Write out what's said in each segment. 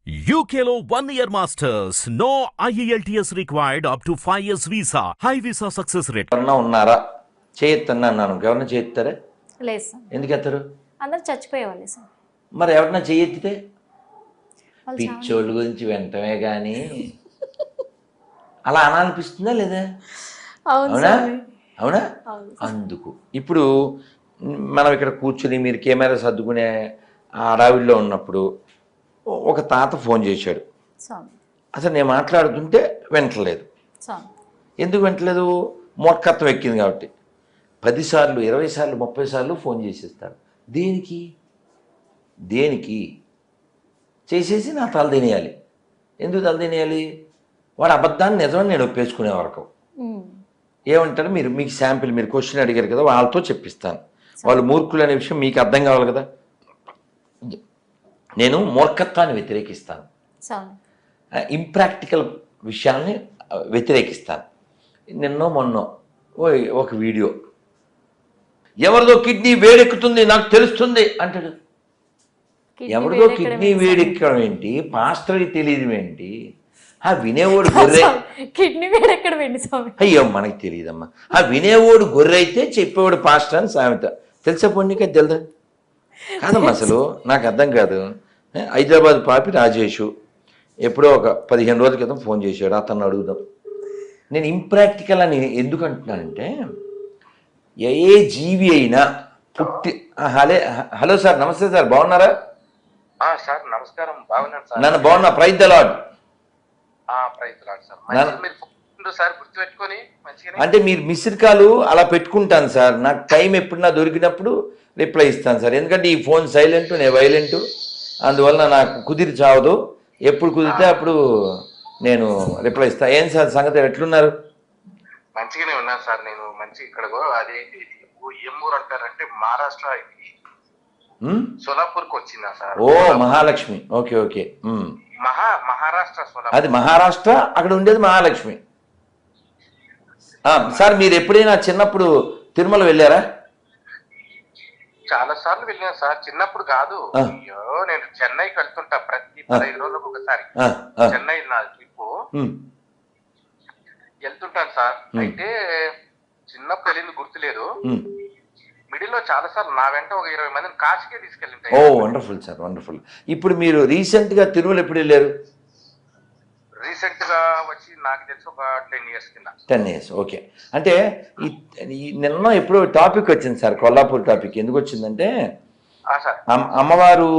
UKLO 1 year masters. No IELTS required up to 5 years visa. High visa success rate. ఎవరన్నా ఉన్నారా చేయొద్దన్నాను ఎవరన్నా చేయిస్తారా? లేదు sir, ఎందుకు ఎత్తారు? అందరు చచ్చిపోయేవాళ్ళే సార్. మరి ఎవరన్నా చేయెత్తితే వాళ్ళు పిచ్చోళ్ళ గురించి వెంటనే కానీ అలా అనాలనిపిస్తుందా లేదా? అవును అవునా సార్. అవునా? అవును. అందుకు ఇప్పుడు మనం ఇక్కడ కూర్చుని మీరు కెమెరా సర్దుకునే ఆ అడవిలో ఉన్నప్పుడు ఒక తాత ఫోన్ చేశాడు. సార్ అసలు నేను మాట్లాడుతుంటే వింటలేదు. సార్ ఎందుకు వింటలేదు? మూర్ఖత్వం ఎక్కింది కాబట్టి 10 సార్లు 20 సార్లు 30 సార్లు ఫోన్ చేసేస్తాడు. దేనికి దేనికి చేసేసి నా తల తినేయాలి. ఎందుకు తల తినేయాలి? వాడు అబద్ధాన్ని నిజమని నేను ఒప్పేసుకునే వరకు ఏమంటారు? మీకు శాంపిల్ మీరు క్వశ్చన్ అడిగారు కదా, వాళ్ళతో చెప్పిస్తాను. వాళ్ళు మూర్ఖులు అనే విషయం మీకు అర్థం కావాలి కదా. నేను మూర్ఖత్వాన్ని వ్యతిరేకిస్తాను, ఇంప్రాక్టికల్ విషయాల్ని వ్యతిరేకిస్తాను. నిన్నో మొన్నో ఒక వీడియో, ఎవరిదో కిడ్నీ వేడెక్కుతుంది నాకు తెలుస్తుంది అంటాడు. ఎవరిదో కిడ్నీ వేడెక్కడం ఏంటి? పాస్టర్కి తెలియదు ఏంటి? ఆ వినేవాడు గొర్రె. కిడ్నీ వేడెక్కడ వెండి స్వామి? అయ్యో మనకి తెలియదమ్మా. ఆ వినేవాడు గొర్రె అయితే చెప్పేవాడు పాస్టర్ అని సామెత. తెలుసా పొన్నిక? తెలుదా? కాదమ్మా, అసలు నాకు అర్థం కాదు. హైదరాబాద్ పాపి రాజేషు ఎప్పుడో ఒక 15 రోజుల క్రితం ఫోన్ చేశాడు. అతన్ని అడుగుదాం. నేను ఇంప్రాక్టికల్ అని ఎందుకు అంటున్నానంటే, ఏ జీవి అయినా పుట్టి హలో సార్, నమస్తే సార్, బాగున్నారా? సార్ నమస్కారం, బాగున్నాను సార్. నన్ను బాగున్నా, ప్రైజ్ ద లార్డ్. అంటే మీరు మిస్డ్ కాల్ అలా పెట్టుకుంటాను సార్. నాకు టైం ఎప్పుడు దొరికినప్పుడు రిప్లై ఇస్తాను సార్. ఎందుకంటే ఈ ఫోన్ సైలెంట్, నేను వైలెంట్, అందువల్ల నాకు కుదిరి చావదు. ఎప్పుడు కుదిరితే అప్పుడు నేను రిప్లై ఇస్తాను. ఏం సార్ సంగతి, ఎట్లున్నారు? మంచిగానే ఉన్నాను సార్. నేను మంచి ఇక్కడ అది ఏం ఊరు అంటారంటే మహారాష్ట్ర, సోలాపూర్కి వచ్చిందా సార్? ఓ మహాలక్ష్మి, ఓకే ఓకే. మహారాష్ట్ర సోలాపూర్. అది మహారాష్ట్ర, అక్కడ ఉండేది మహాలక్ష్మి. సార్ మీరు ఎప్పుడైనా చిన్నప్పుడు తిరుమల వెళ్ళారా? చాలా సార్లు వెళ్ళాను సార్. చిన్నప్పుడు కాదు, నేను చెన్నైకి వెళ్తుంటా ప్రతి 15 రోజులకు ఒకసారి. చెన్నై నా ట్రిప్ వెళ్తుంటాను సార్. అయితే చిన్నప్పుడు వెళ్ళింది గుర్తులేదు. మిడిల్ లో చాలా సార్లు నా వెంట ఒక 20 మందిని కాశీకే తీసుకెళ్ళింటాయి. ఓ వండర్ఫుల్ సార్, వండర్ఫుల్. ఇప్పుడు మీరు రీసెంట్ గా తిరుమల ఎప్పుడు వెళ్ళారు? రీసెంట్ గా వచ్చి నాకు తెలిసి ఒక 10 years కింద. 10 years, ఓకే. అంటే నిన్న ఎప్పుడో టాపిక్ వచ్చింది సార్, కొల్లాపూర్ టాపిక్. ఎందుకు వచ్చిందంటే, అమ్మవారు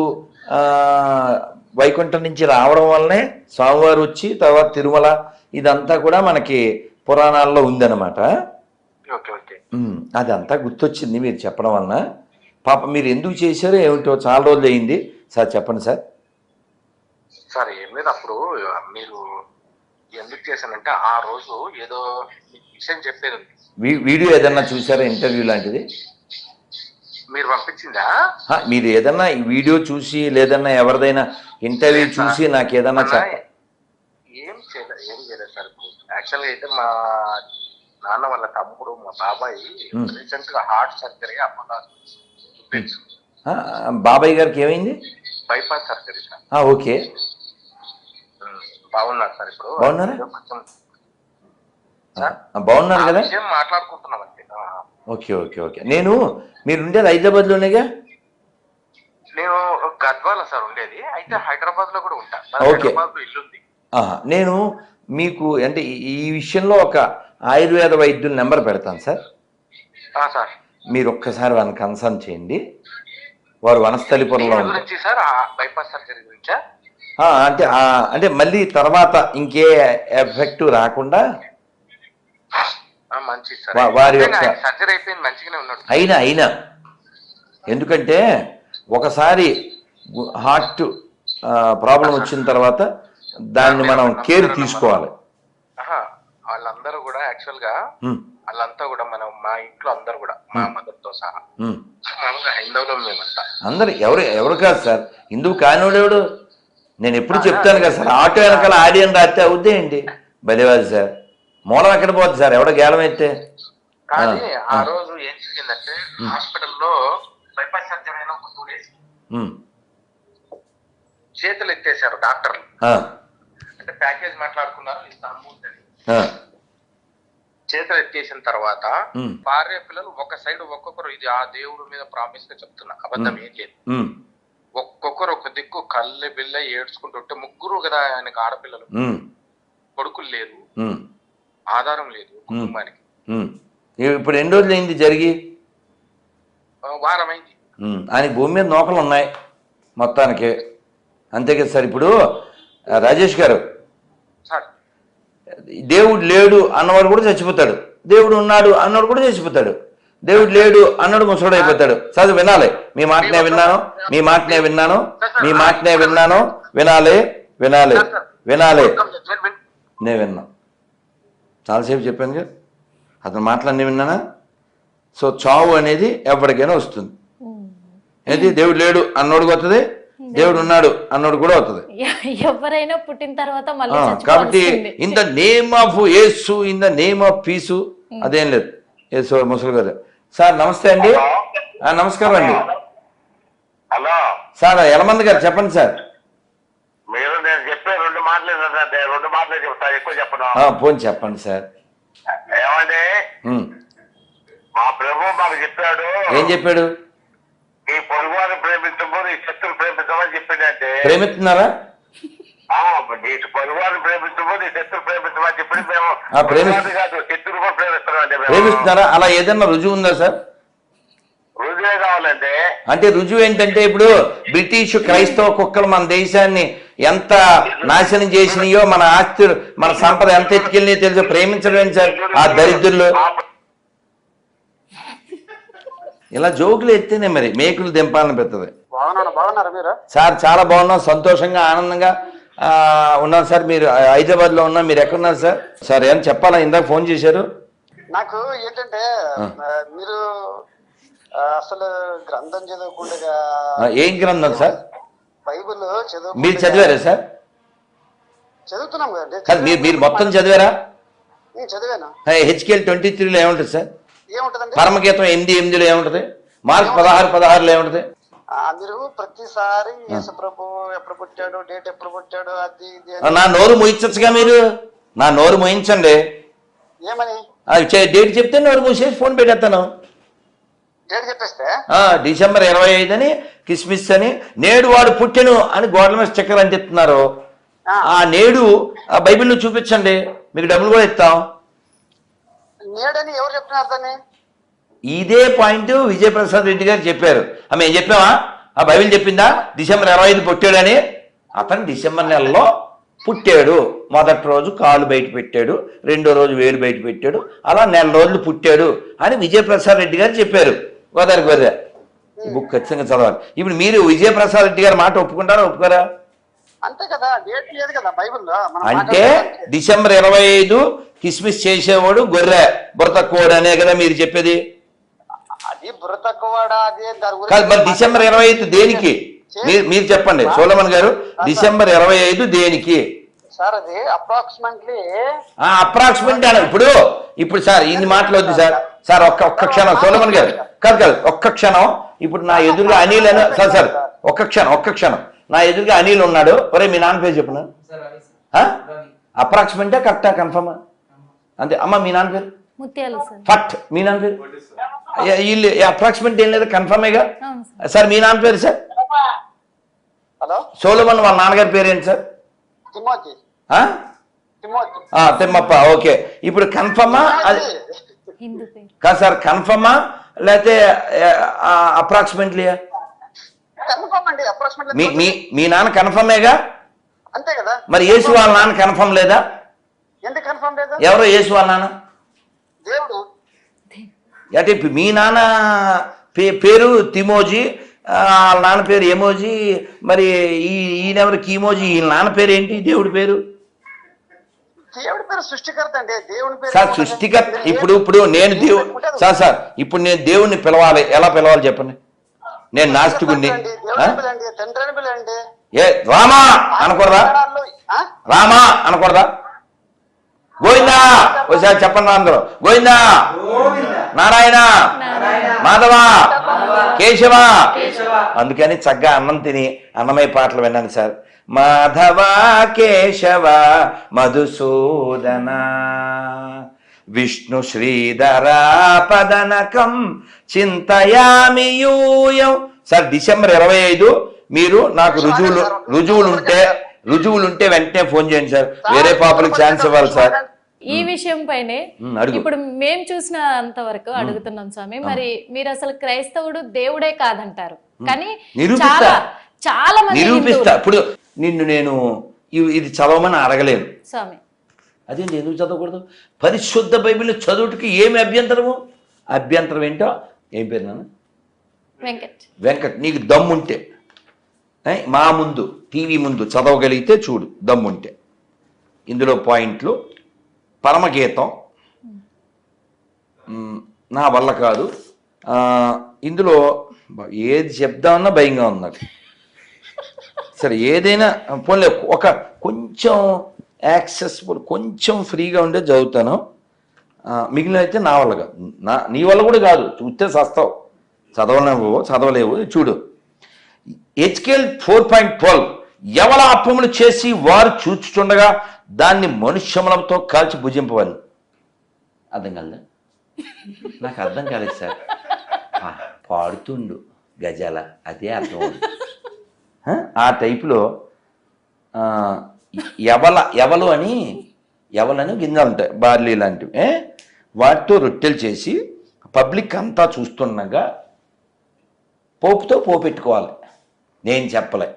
వైకుంఠం నుంచి రావడం వల్లనే స్వామివారు వచ్చి తర్వాత తిరుమల, ఇదంతా కూడా మనకి పురాణాల్లో ఉందన్నమాట. అదంతా గుర్తొచ్చింది మీరు చెప్పడం వలన. పాప మీరు ఎందుకు చేశారో ఏమిటో, చాలా రోజులు అయింది సార్, చెప్పండి సార్. సార్ ఏం లేదు, అప్పుడు మీరు ఎందుకు చేశానంటే ఆ రోజు ఏదో విషయం చెప్పేది ఉంది. వీడియో ఏదన్నా చూసారా, ఇంటర్వ్యూ లాంటిది మీరు పంపించిందా? మీరు ఏదన్నా ఈ వీడియో చూసి లేదన్నా ఎవరిదైనా ఇంటర్వ్యూ చూసి నాకు ఏదన్నా ఏం చేయలేదు సార్. యాక్చువల్గా అయితే మా నాన్న వాళ్ళ తమ్ముడు, మా బాబాయ్ రీసెంట్ గా హార్ట్ సర్జరీ బాబాయ్ గారికి ఏమైంది? Bypass surgery sir. ఓకే. బాగున్నారు సార్. ఇప్పుడు బాగున్నారా? బాగున్నారు కదా? మాట్లాడుకుంటున్నాం అంతే. Okay okay okay. మీరు ఉండేది హైదరాబాద్ లోనేగా? నేను గద్వాల సార్ ఉండేది. అయితే హైదరాబాద్ లో కూడా ఉంటా. హైదరాబాద్ లో ఇల్లుంది. నేను మీకు అంటే ఈ విషయంలో ఒక ఆయుర్వేద వైద్యుల నెంబర్ పెడతాను సార్. సార్ మీరు ఒక్కసారి వాళ్ళని కన్సల్ట్ చేయండి. వారు వనస్థలిపురంలో గురించి సార్, బైపాస్ సర్జరీ గురించా? అంటే మళ్ళీ తర్వాత ఇంకే ఎఫెక్ట్ రాకుండా వారి సర్జరీ అయిపోయింది, మంచిగానే ఉన్నాడు. అయినా ఎందుకంటే ఒకసారి హార్ట్ ప్రాబ్లం వచ్చిన తర్వాత దాన్ని మనం కేర్ తీసుకోవాలి. వాళ్ళందరూ కూడా యాక్చువల్ గా వాళ్ళంతా కూడా మా ఇంట్లో అందరు కూడా మా మదర్ తో సహా హైందవులో మేమంతా. అందరు ఎవరు కాదు సార్, హిందువు కానివాడెవడు? నేను ఎప్పుడు చెప్తాను కదా సార్, ఆటో వెనకాల ఆడియన్ రాస్తే అవుద్దే ఏంటి బలివాది సార్. మూలం ఎక్కడ పోద్ది సార్, ఎవడో గేలం అయితే. కానీ ఆ రోజు ఏం జరిగిందంటే, హాస్పిటల్లో బైపాస్ సర్జరీ అయిన ఒక 2 days చేతులు ఎత్తేసారు డాక్టర్లు. ఆ, అంటే ప్యాకేజ్ మాట్లాడుకున్నారు ఇస్తాము అని. ఆ, చేతులు ఎత్తేసిన తర్వాత ఉమ్, భార్య పిల్లలు ఒక సైడ్ ఒక్కొక్కరు, ఇది ఆ దేవుడి మీద ప్రామిస్ గా చెప్తున్నా, అబద్ధం ఏం లేదు, ఉమ్, ఒక్కొక్కరు ఒక దిక్కు కళ్ళె బిల్ల ఏడ్చుకుంటుంటే, ముగ్గురు కదా ఆయనకు ఆడపిల్లలు, ఉమ్, కొడుకులు లేరు, ఉమ్, ఆధారం లేదు కుటుంబానికి. ఉమ్. ఇప్పుడు ఎన్ని రోజులు అయింది జరిగి? వారమైంది. ఆయన భూమి మీద నూకలు ఉన్నాయి మొత్తానికి, అంతే కదా సార్. ఇప్పుడు రాజేష్ గారు, సార్ దేవుడు లేడు అన్నవాడు కూడా చచ్చిపోతాడు, దేవుడు ఉన్నాడు అన్నవాడు కూడా చచ్చిపోతాడు, దేవుడు లేడు అన్నాడు ముసడు అయిపోతాడు. చదువు వినాలి, మీ మాటనే విన్నాను, మీ మాటనే విన్నాను, మీ మాటనే విన్నాను, వినాలి వినాలి వినాలి. నేను విన్నా, చాలాసేపు చెప్పాను కదా, అతను మాటలన్నీ విన్నానా. సో చావు అనేది ఎవరికైనా వస్తుంది. ఏంటి, దేవుడు లేడు అన్నోడికి వస్తుంది, దేవుడు ఉన్నాడు అన్నోడు కూడా అవుతుంది. ఎవరైనా పుట్టిన తర్వాత మళ్ళీ కాబట్టి చచ్చిపోవాల్సిందే. In the name of Yesu, in the name of peace, అదేం లేదు. యేసు ముసలి గారు సార్ నమస్తే అండి. నమస్కారం అండి. హలో సార్ యలమంది గారు చెప్పండి సార్. మీరు నేను చెప్పే రెండు మాటలే చెప్తా, ఎక్కువ చెప్పను. ఫోన్ చెప్పండి సార్. ఏమండి, ఉమ్. మా ప్రభు మాకు చెప్పాడు, ఏం చెప్పాడు? నీ పొరుగువారిని ప్రేమించము, నీ శత్రువుని ప్రేమించమని చెప్పిందంటే, ప్రేమిస్తున్నారా? నీ పొరుగువారిని ప్రేమించము, నీ శత్రువు ప్రేమించమని చెప్పింది. మేము ప్రేమి- పొరుగువారిని కాదు, శత్రువు కూడా ప్రేమిస్తున్నాం అండి. ప్రేమిస్తున్నారా? అలా ఏదైనా రుజువు ఉందా సార్? రుజువే కావాలండి. అంటే రుజువు ఏంటంటే, ఇప్పుడు బ్రిటిష్ క్రైస్తవ కుక్కలు మన దేశాన్ని ఎంత నాశనం చేసినాయో, మన ఆస్తి మన సంపద ఎంత ఎత్తుకెళ్ళినాయో తెలుసు. ప్రేమించడం ఏంటి సార్ ఆ దరిద్రులు? ఇలా జోకులు ఎత్తేనే మరి మేకులు దింపాలని పెద్దది. బాగున్నారా మీరు? సార్ చాలా బాగున్నాం, సంతోషంగా ఆనందంగా ఉన్నాం సార్. మీరు హైదరాబాద్లో ఉన్నా, మీరు ఎక్కడున్నారు సార్? సార్ ఏమన్నా చెప్పాలా? ఇందాక ఫోన్ చేశారు. నాకు ఏంటంటే మీరు అసలు గ్రంథం చదవకుండా ఏం గ్రంథం సార్? బైబిల్ చదువు మీరు చదివారా సార్? చదువుతున్నాం కదండి. కాదు, మీరు మొత్తం చదివారా? నేను చదివాను. హెచ్కేఎల్ 23లో ఏముంటుంది సార్? ఏముంటదండి? పరమగీతం 8:8లో ఏముంటుంది? మార్క్ 16:16లో ఏముంటుంది? మీరు ప్రతిసారి యేసుప్రభు ఎప్పుడు పుట్టాడు, డేట్ ఎప్పుడు పుట్టాడు, అది ఇది అని. నా నోరు మోయించచ్చుగా మీరు. నా నోరు మోయించండి. ఏమని డేట్ చెప్తే నోరు మూసేసి ఫోన్ పెట్టేస్తాను. డేట్ చెప్పేస్తే డిసెంబర్ 25 అని, కిస్మిస్ అని, నేడు వాడు పుట్టెను అని గోడల మీద స్టిక్కర్ అంటిస్తున్నారు. ఆ నేడు ఆ బైబిల్లో చూపించండి, మీకు డబ్బులు కూడా ఇస్తాం. నేడని ఎవరు చెప్తున్నారు దాన్ని? ఇదే పాయింట్ విజయప్రసాద్ రెడ్డి గారు చెప్పారు. మేము చెప్పామా? ఆ బైబిల్ చెప్పిందా డిసెంబర్ 25 పుట్టాడని? అతను డిసెంబర్ నెలలో పుట్టాడు. మొదటి రోజు కాలు బయట పెట్టాడు, రెండో రోజు వేలు బయట పెట్టాడు, అలా నెల రోజులు పుట్టాడు అని విజయప్రసాద్ రెడ్డి గారు చెప్పారు. గోదావరి గొర్రె ఈ బుక్ ఖచ్చితంగా చదవాలి. ఇప్పుడు మీరు విజయప్రసాద్ రెడ్డి గారి మాట ఒప్పుకుంటారా ఒప్పుకోరా? అంతే కదా, డేట్ లేదు కదా బైబిల్లో. అంటే డిసెంబర్ 25 కిస్మిస్ చేసేవాడు గొర్రె, బుర్ర తక్కువడు అనే కదా మీరు చెప్పేది? అది బుర్ర తక్కువడా? అదే దాని కాదు, మరి డిసెంబర్ 25 దేనికి? మీరు చెప్పండి సోలమన్ గారు, డిసెంబర్ 25 దేనికి సార్? అది అప్రాక్సిమేట్లీ అప్రాక్సిమేట్ అని. ఇప్పుడు సార్ ఇన్ని మాట్లాడొద్దు సార్. సార్ ఒక్క క్షణం సోలమన్ గారు, కాదు ఒక్క క్షణం. ఇప్పుడు నా ఎదురుగా అనిల్ అని సార్ ఒక్క క్షణం నా ఎదురుగా అనిల్ ఉన్నాడు. ఒరే మీ నాన్న పేరు చెప్పిన అప్రాక్సిమేటా కరెక్టా కన్ఫర్మా? అంతే అమ్మ. మీ నాన్న పేరు ముత్యాలు సార్. ఫట్. మీ నాన్న పేరు వీళ్ళు అప్రాక్సిమేట్ ఏం లేదు, కన్ఫర్మేగా అవును సార్. సార్. మీ నాన్న పేరు సార్? హలో సోలమన్ వాళ్ళ నాన్నగారి పేరు ఏంటి సార్? తిమోతి. తిమ్మప్ప. ఓకే. ఇప్పుడు కన్ఫర్మా అది హిందూ పేరు కాదు సార్, కన్ఫర్మా లేకపోతే అప్రాక్సిమేట్లీ? కన్ఫర్మ్ అండి, అప్రాక్సిమేట్లీ. మీ నాన్న కన్ఫర్మేగా? అంతే కదా. మరి యేసు వాళ్ళ నాన్న కన్ఫర్మ్ లేదా? ఎందుకు కన్ఫర్మ్ లేదు? ఎవరో యేసు వాళ్ళ నాన్న దేవుడు. అంటే మీ నాన్న పేరు తిమోజీ, వాళ్ళ నాన్న పేరు ఎమోజీ, మరి ఈయనెవరు కీమోజీ? ఈ నాన్న పేరు ఏంటి? దేవుడి పేరు? దేవుడి పేరు సృష్టికర్త అండి. దేవుడి పేరు సార్ సృష్టికర్త. ఇప్పుడు నేను సార్ ఇప్పుడు నేను దేవుణ్ణి పిలవాలి, ఎలా పిలవాలి చెప్పండి? నేను నాస్తికుణ్ణి. తండ్రిని పిలండి. ఏ రామా అనకూడదా? రామా అనకూడదా? గోవిందా ఒకసారి చెప్పండి అందరూ. గోవిందా, నారాయణ, మాధవ, కేశవ. అందుకని చక్కగా అన్నం తిని అన్నమయ్య పాటలు విన్నాను సార్. మాధవ కేశవ మధుసూదన విష్ణు శ్రీధర పదనకం చింతయామి యూయం. సార్ డిసెంబర్ 25 మీరు నాకు రుజువులుంటే వెంటనే ఫోన్ చేయండి సార్. వేరే పాపలకు ఛాన్స్ ఇవ్వాలి సార్. ఈ విషయం పైనే అడుగు. ఇప్పుడు మేం చూసిన అంతవరకు అడుగుతున్నాం స్వామి. మరి మీరు అసలు క్రైస్తవుడు దేవుడే కాదంటారు, కానీ చాలా చాలా మంది నిరూపిస్తా. ఇప్పుడు నిన్ను నేను ఇది చదవమని అడగలేను స్వామి. అదేంటి, ఎందుకు చదవకూడదు? పరిశుద్ధ బైబిల్ చదువుటికి ఏమి అభ్యంతరము? అభ్యంతరం ఏంటో. ఏం పేరు నాన్న? వెంకట్. నీకు దమ్ముంటే మా ముందు టీవీ ముందు చదవగలిగితే చూడు, దమ్ముంటే. ఇందులో పాయింట్లు పరమగీతం నా వల్ల కాదు. ఇందులో ఏది చెప్దామన్నా భయంగా ఉంది నాకు. సరే ఏదైనా పోన్లే, ఒక కొంచెం యాక్సెసిబుల్ కొంచెం ఫ్రీగా ఉండే చదువుతాను. మిగిలిన అయితే నా వల్ల కాదు. నీ వల్ల కూడా కాదు, చూస్తే చస్తావు. చదవలేవు. చూడు, హెచ్కేల్ 4.12 ఎవల అప్పములు చేసి వారు చూచుచుండగా దాన్ని మనుష్యములతో కాల్చి భుజింపవాలి. అర్థం కాలే? నాకు అర్థం కాలేదు సార్. పాడుతుండు గజాల, అదే అర్థం. ఆ టైపులో ఎవలని గింజలు ఉంటాయి, బార్లీ లాంటివి. వాటితో రొట్టెలు చేసి పబ్లిక్ అంతా చూస్తుండగా పోపుతో పోపెట్టుకోవాలి. నేను చెప్పలే.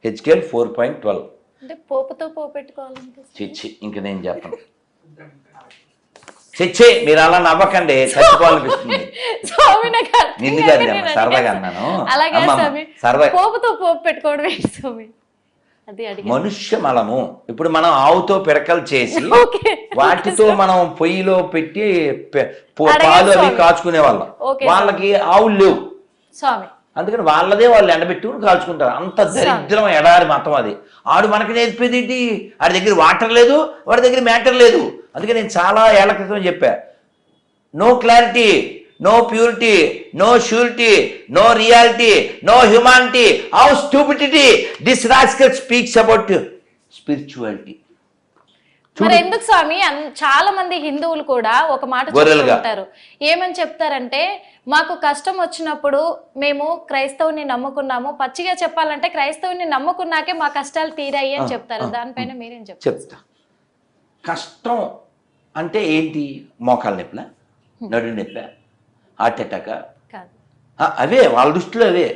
హెచ్కేల్ 4.12. అంటే పోపుతో పోపెట్టుకోవాలంటే చిచ్చి, ఇంక నేను చెప్పను. చిచ్చి, మీరు అలా నవ్వకండి, చచ్చిపోవాలనిపిస్తుంది. నిన్ను కాదు సరదాగా అన్నాను. సరదా. పోపుతో పోపు పెట్టుకోవడం ఏంటి స్వామి? మనుష్య మలము. ఇప్పుడు మనం ఆవుతో పిడకలు చేసి వాటితో మనం పొయ్యిలో పెట్టి పాలు అవి కాచుకునే వాళ్ళం. వాళ్ళకి ఆవులు లేవు స్వామి, అందుకని వాళ్ళదే వాళ్ళు ఎండబెట్టుకుని కాల్చుకుంటారు. అంత దరిద్రం ఎడారి మతం అది. ఆడు మనకి నేర్పేది ఏంటి? వాడి దగ్గర వాటర్ లేదు, వాడి దగ్గర మ్యాటర్ లేదు. అందుకే నేను చాలా ఏళ్ల క్రితం చెప్పా, no clarity, no purity, no surety, no reality, no humanity, how stupidity this rascal speaks about spirituality. మరి ఎందుకు స్వామి చాలా మంది హిందువులు కూడా ఒక మాట చెప్తారు. ఏమని చెప్తారంటే, మాకు కష్టం వచ్చినప్పుడు మేము క్రైస్తవుని నమ్ముకున్నాము, పచ్చిగా చెప్పాలంటే క్రైస్తవుని నమ్ముకున్నాకే మా కష్టాలు తీరాయి అని చెప్తారు. దానిపైన మీరేం చెప్తా. కష్టం అంటే ఏంటి? మోకాలు నొప్పుల, నడు నొప్ప, హార్ట్ అటాక్, అవే వాళ్ళ దృష్టిలో అవే.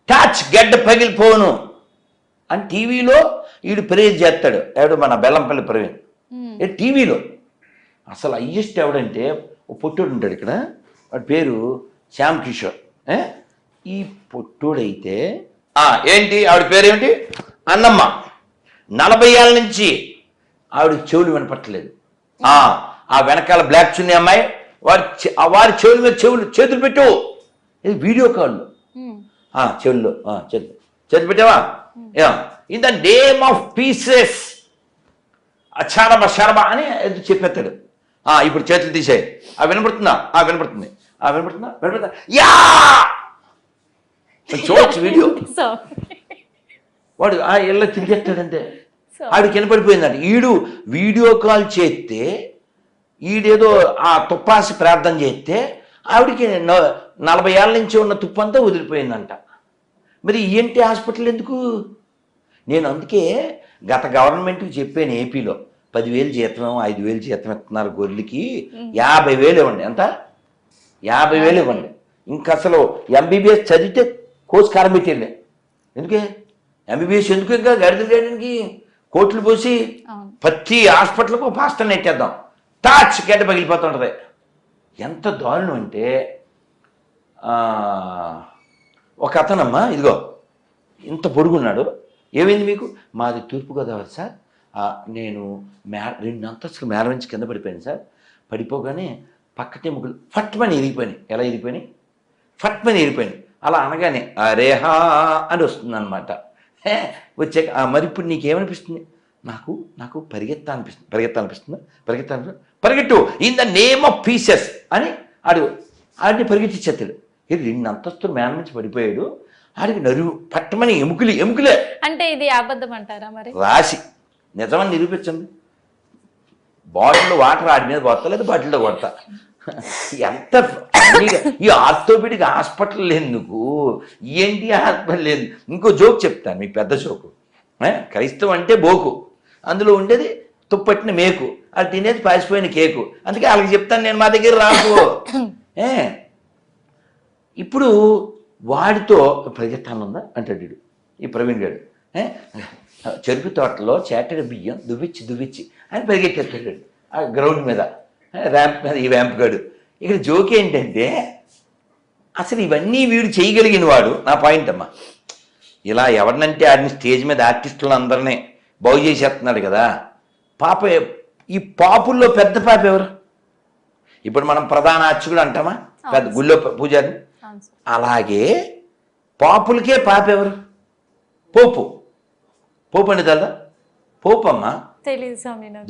టచ్ గడ్డ పగిలిపోను అని టీవీలో వీడు ప్రేజ్ చేస్తాడు. ఎవడు? మన బెల్లంపల్లి ప్రవీణ్. టీవీలో అసలు హయ్యెస్ట్ ఎవడంటే ఓ పొట్టోడు ఉంటాడు ఇక్కడ, వాడి పేరు శ్యామ్ కిషోర్. ఈ పొట్టోడైతే ఏంటి ఆవిడ పేరేమిటి? అన్నమ్మ. 40 ఏళ్ళ నుంచి ఆవిడ చెవులు వినపట్టలేదు. ఆ వెనకాల బ్లాక్ చున్నీ అమ్మాయి వారి చెవుల మీద చేతులు పెట్టు. ఇది వీడియో కాల్. చెవుల్లో చేతులు పెట్టావా? In the name of pieces అచారబ అని చెప్పేస్తాడు. ఇప్పుడు చేతులు తీసేయి. వినపడుతుందా? వినపడుతుంది. వినపడుతుందా? యా చూడొచ్చు వీడియో. వాడు ఇళ్ళ తిరిగేస్తాడంటే ఆవిడకి వినపడిపోయిందంట. ఈడు వీడియో కాల్ చేస్తే ఈడేదో ఆ తుప్పాసి ప్రార్థన చేస్తే ఆవిడికి 40 ఏళ్ళ నుంచి ఉన్న తుప్పంతా వదిలిపోయిందంట. మరి ఈఎన్టీ హాస్పిటల్ ఎందుకు? నేను అందుకే గత గవర్నమెంట్కి చెప్పాను, ఏపీలో 10,000 జీతం, 5,000 జీతం ఇస్తున్నారు గొర్రెలకి, 50,000 ఇవ్వండి. ఎంత? 50,000 ఇవ్వండి. ఇంక అసలు ఎంబీబీఎస్ చదివితే కోర్సు కారం పెట్టేళ్ళే. ఎందుకే ఎంబీబీఎస్ ఎందుకు? ఇంకా గడికి కోట్లు పోసి ప్రతి హాస్పిటల్కు పాస్టర్ నెట్టేద్దాం, టాచ్ గడ్డ పగిలిపోతుంటుంది. ఎంత దారుణం అంటే, ఒక అతనమ్మా ఇదిగో ఇంత పొడుగున్నాడు. ఏమైంది మీకు? మాది తూర్పుగోదావరి సార్, నేను 2 అంతస్తులు మేడ నుంచి కింద పడిపోయాను సార్. పడిపోగానే పక్కటెముకలు ఫట్మని ఇరిగిపోయినాయి. ఎలా ఇరిగిపోయినాయి? ఫట్మని ఇరిగిపోయినాయి. అలా అనగానే అరేహా అని వస్తుంది అనమాట. వచ్చాక మరి ఇప్పుడు నీకేమనిపిస్తుంది? నాకు పరిగెట్టు in the name of pieces అని ఆడిని పరిగెట్టించేస్తాడు. ఇది 2 అంతస్తులు మేడ నుంచి పడిపోయాడు, ఆడికి నరువు పట్టమని ఎముకలే. అంటే ఇది అబద్ధం అంటారా మరి? రాసి నిజమని నిరూపించండి. బాటిల్లో వాటర్ ఆడి మీద కొడతా లేదా బాటిల్లో కొడతా. ఎంత ఈ ఆర్థోపెడిక్ హాస్పిటల్ ఎందుకు, ఏంటి హాస్పిటల్ లేదు. ఇంకో జోక్ చెప్తాను మీకు, పెద్ద జోకు. క్రైస్తవం అంటే బోకు, అందులో ఉండేది తుప్పట్టిన మేకు, అది తినేది పాసిపోయిన కేకు. అందుకే వాళ్ళకి చెప్తాను నేను, మా దగ్గర రాకు. ఇప్పుడు వాడితో పరిగెత్తాను ఉందా అంటాడు వీడు, ఈ ప్రవీణ్ గారు. చెరుకు తోటలో చేటడి బియ్యం దువ్విచ్చి అని పరిగెట్టేస్తాడు ఆ గ్రౌండ్ మీద, ర్యాంప్ మీద. ఈ ర్యాంప్ గాడు ఇక్కడ జోక్ ఏంటంటే, అసలు ఇవన్నీ వీడు చేయగలిగిన వాడు. నా పాయింట్ అమ్మా, ఇలా ఎవరినంటే ఆడిని స్టేజ్ మీద ఆర్టిస్టులు అందరినీ బాగు చేసేస్తున్నాడు కదా. పాప ఈ పాపుల్లో పెద్ద పాప ఎవరు? ఇప్పుడు మనం ప్రధాన అర్చకుడు అంటామా, పెద్ద గుళ్ళో పూజారిని. అలాగే పాపులకే పాప ఎవరు? పోపు అని తెలదా? పోపు అమ్మా,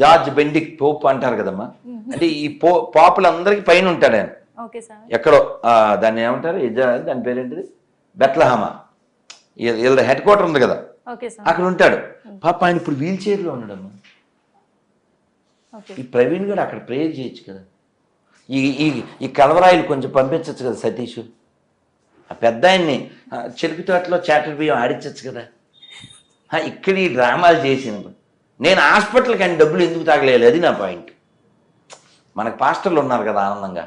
జార్జ్ బెండిక్ పోప్ అంటారు కదమ్మా. అంటే ఈ పాపులందరికీ పైన ఉంటాడు ఆయన, ఎక్కడో. దాన్ని ఏమంటారు, దాని పేరేంటిది, బెత్లహమా, వీళ్ళ హెడ్ క్వార్టర్ ఉంది కదా, అక్కడ ఉంటాడు. పాప ఆయన ఇప్పుడు వీల్ చైర్లో ఉన్నాడమ్మా. ఈ ప్రవీణ్ గారు అక్కడ ప్రేయర్ చేయొచ్చు కదా. ఈ కలవరాయిలు కొంచెం పంపించవచ్చు కదా సతీష్. ఆ పెద్ద ఆయన్ని చెరుకు తోటలో చాటర్ బియ్యం ఆడించచ్చు కదా. ఇక్కడ ఈ డ్రామాలు చేసినప్పుడు నేను హాస్పిటల్కి ఆయన డబ్బులు ఎందుకు తాగలేదు, అది నా పాయింట్. మనకు పాస్టర్లు ఉన్నారు కదా ఆనందంగా.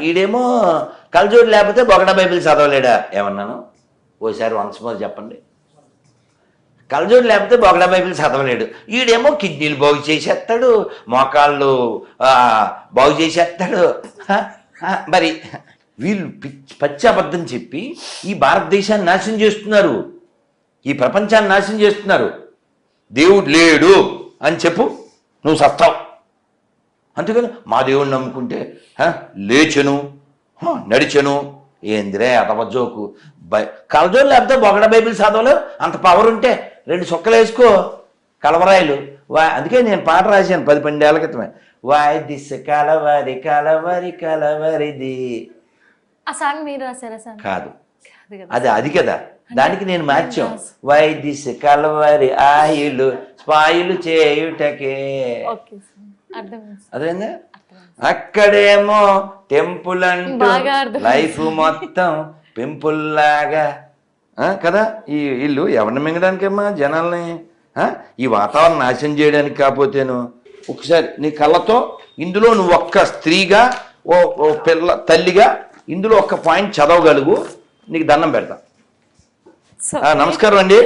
ఈడేమో కలజోడు లేకపోతే బొగడ బైబిల్ చదవలేడా ఏమన్నాను? ఓసారి వన్స్ మోర్ చెప్పండి. కలజోడు లేకపోతే బొగడ బైబిల్ చదవలేడు. ఈడేమో కిడ్నీలు బాగు చేసేస్తాడు, మోకాళ్ళు బాగు చేసేస్తాడు. మరి వీళ్ళు పచ్చి అబద్ధం చెప్పి ఈ భారతదేశాన్ని నాశనం చేస్తున్నారు, ఈ ప్రపంచాన్ని నాశనం చేస్తున్నారు. దేవుడు లేడు అని చెప్పు, నువ్వు సస్తావు. అంతేకాదు మా దేవుడిని నమ్ముకుంటే లేచెను నడిచెను. ఏందిరే అతవజోకు. కలజోలు లేకపోతే బొగడ బైబిల్ చదవలేవు. అంత పవర్ ఉంటే 2 సుక్కలు వేసుకో కలవరాయిలు. అందుకే నేను పాట రాశాను 10-12 ఏళ్ల క్రితమే. వాయ్ దిస్ కలవరి కలవరి కలవరిది. ఆ సాంగ్ మీరు రాశారా సార్? కాదు, అది కదా, దానికి నేను మార్చాం. వై దిస్ కలవరి ఆయులు స్పాయులు చేయుటకే. అదేందా? అక్కడేమో టెంపుల్ అంటూ లైఫ్ మొత్తం పెంపుల్ లాగా కదా. ఈ ఇల్లు ఎవరిని మింగడానికమ్మా, జనాల్ని ఈ వాతావరణం నాశనం చేయడానికి. కాకపోతేను ఒకసారి నీ కళ్ళతో ఇందులో నువ్వు ఒక్క స్త్రీగా ఓ పిల్ల తల్లిగా ఇందులో ఒక్క పాయింట్ చదవగలుగు, నీకు దండం పెడతా. నమస్కారం అండి.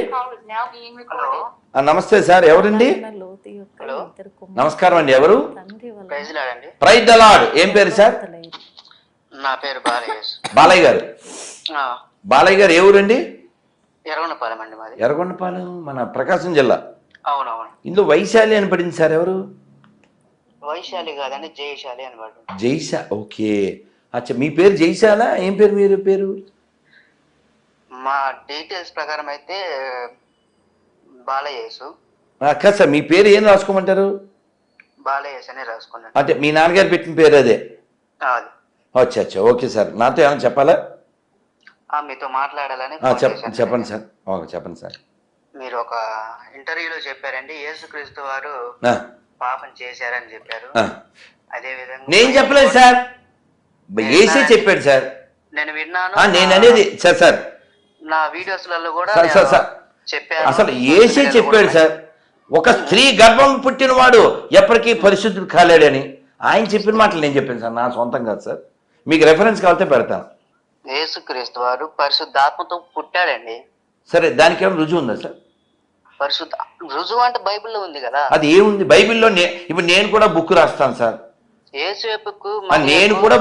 నమస్తే సార్, ఎవరండి? నమస్కారం అండి, ఎవరు? Praise the lord. ఏం పేరు సార్? నా పేరు బాలయ్య గారు. బాలయ్య గారు ఏ ఊరండి? ఎర్రగొండపాలెం అండి మాది. ఎర్రగొండపాలెం మన ప్రకాశం జిల్లా. అవునవును. ఇందులో వైశాలి అని పడింది సార్, ఎవరు? వైశాలి కాదండి, జయశాలి అని పడింది. జైశా, ఓకే. అచ్చా, మీ పేరు జైశాలా? ఏం పేరు మీరు పేరు? మా డీటెయిల్స్ ప్రకారం అయితే బాలయేసు. కాదు సార్, మీ పేరు ఏం రాసుకోమంటారు? బాలయేసు అని రాసుకున్నాను. అంటే మీ నాన్నగారు పెట్టిన పేరు అదే? అచ్చా, ఓకే సార్. నాతో ఏమైనా చెప్పాలా? మీతో మాట్లాడాలని. చెప్పండి సార్. చెప్పండి సార్. మీరు ఒక ఇంటర్వ్యూలో చెప్పారండి, యేసుక్రీస్తు వారు పాపం చేశారని చెప్పారు. అదే విధంగా నేను చెప్పలేదు సార్, ఏసే చెప్పాడు సార్. నేను విన్నాను. నేను అనేది సార్ నా వీడియోస్లలో కూడా చెప్పాను. అసలు ఏసే చెప్పాడు సార్, ఒక స్త్రీ గర్భం పుట్టినవాడు ఎప్పటికీ పరిశుద్ధుడు కాలేడని. ఆయన చెప్పిన మాటలు నేను చెప్పాను సార్, నా సొంతం కాదు సార్. మీకు రెఫరెన్స్ కావాలంటే పెడతాను. యేసుక్రీస్తు వారు పరిశుద్ధాత్మతో పుట్టాడండి. సరే, దానికి ఏమైనా రుజువు ఉందా సార్? పరిశుద్ధ రుజువు అంటే బైబిల్లో ఉంది కదా. అది ఏముంది బైబిల్లో? ఇప్పుడు నేను కూడా బుక్ రాస్తాను సార్. నేను కూడా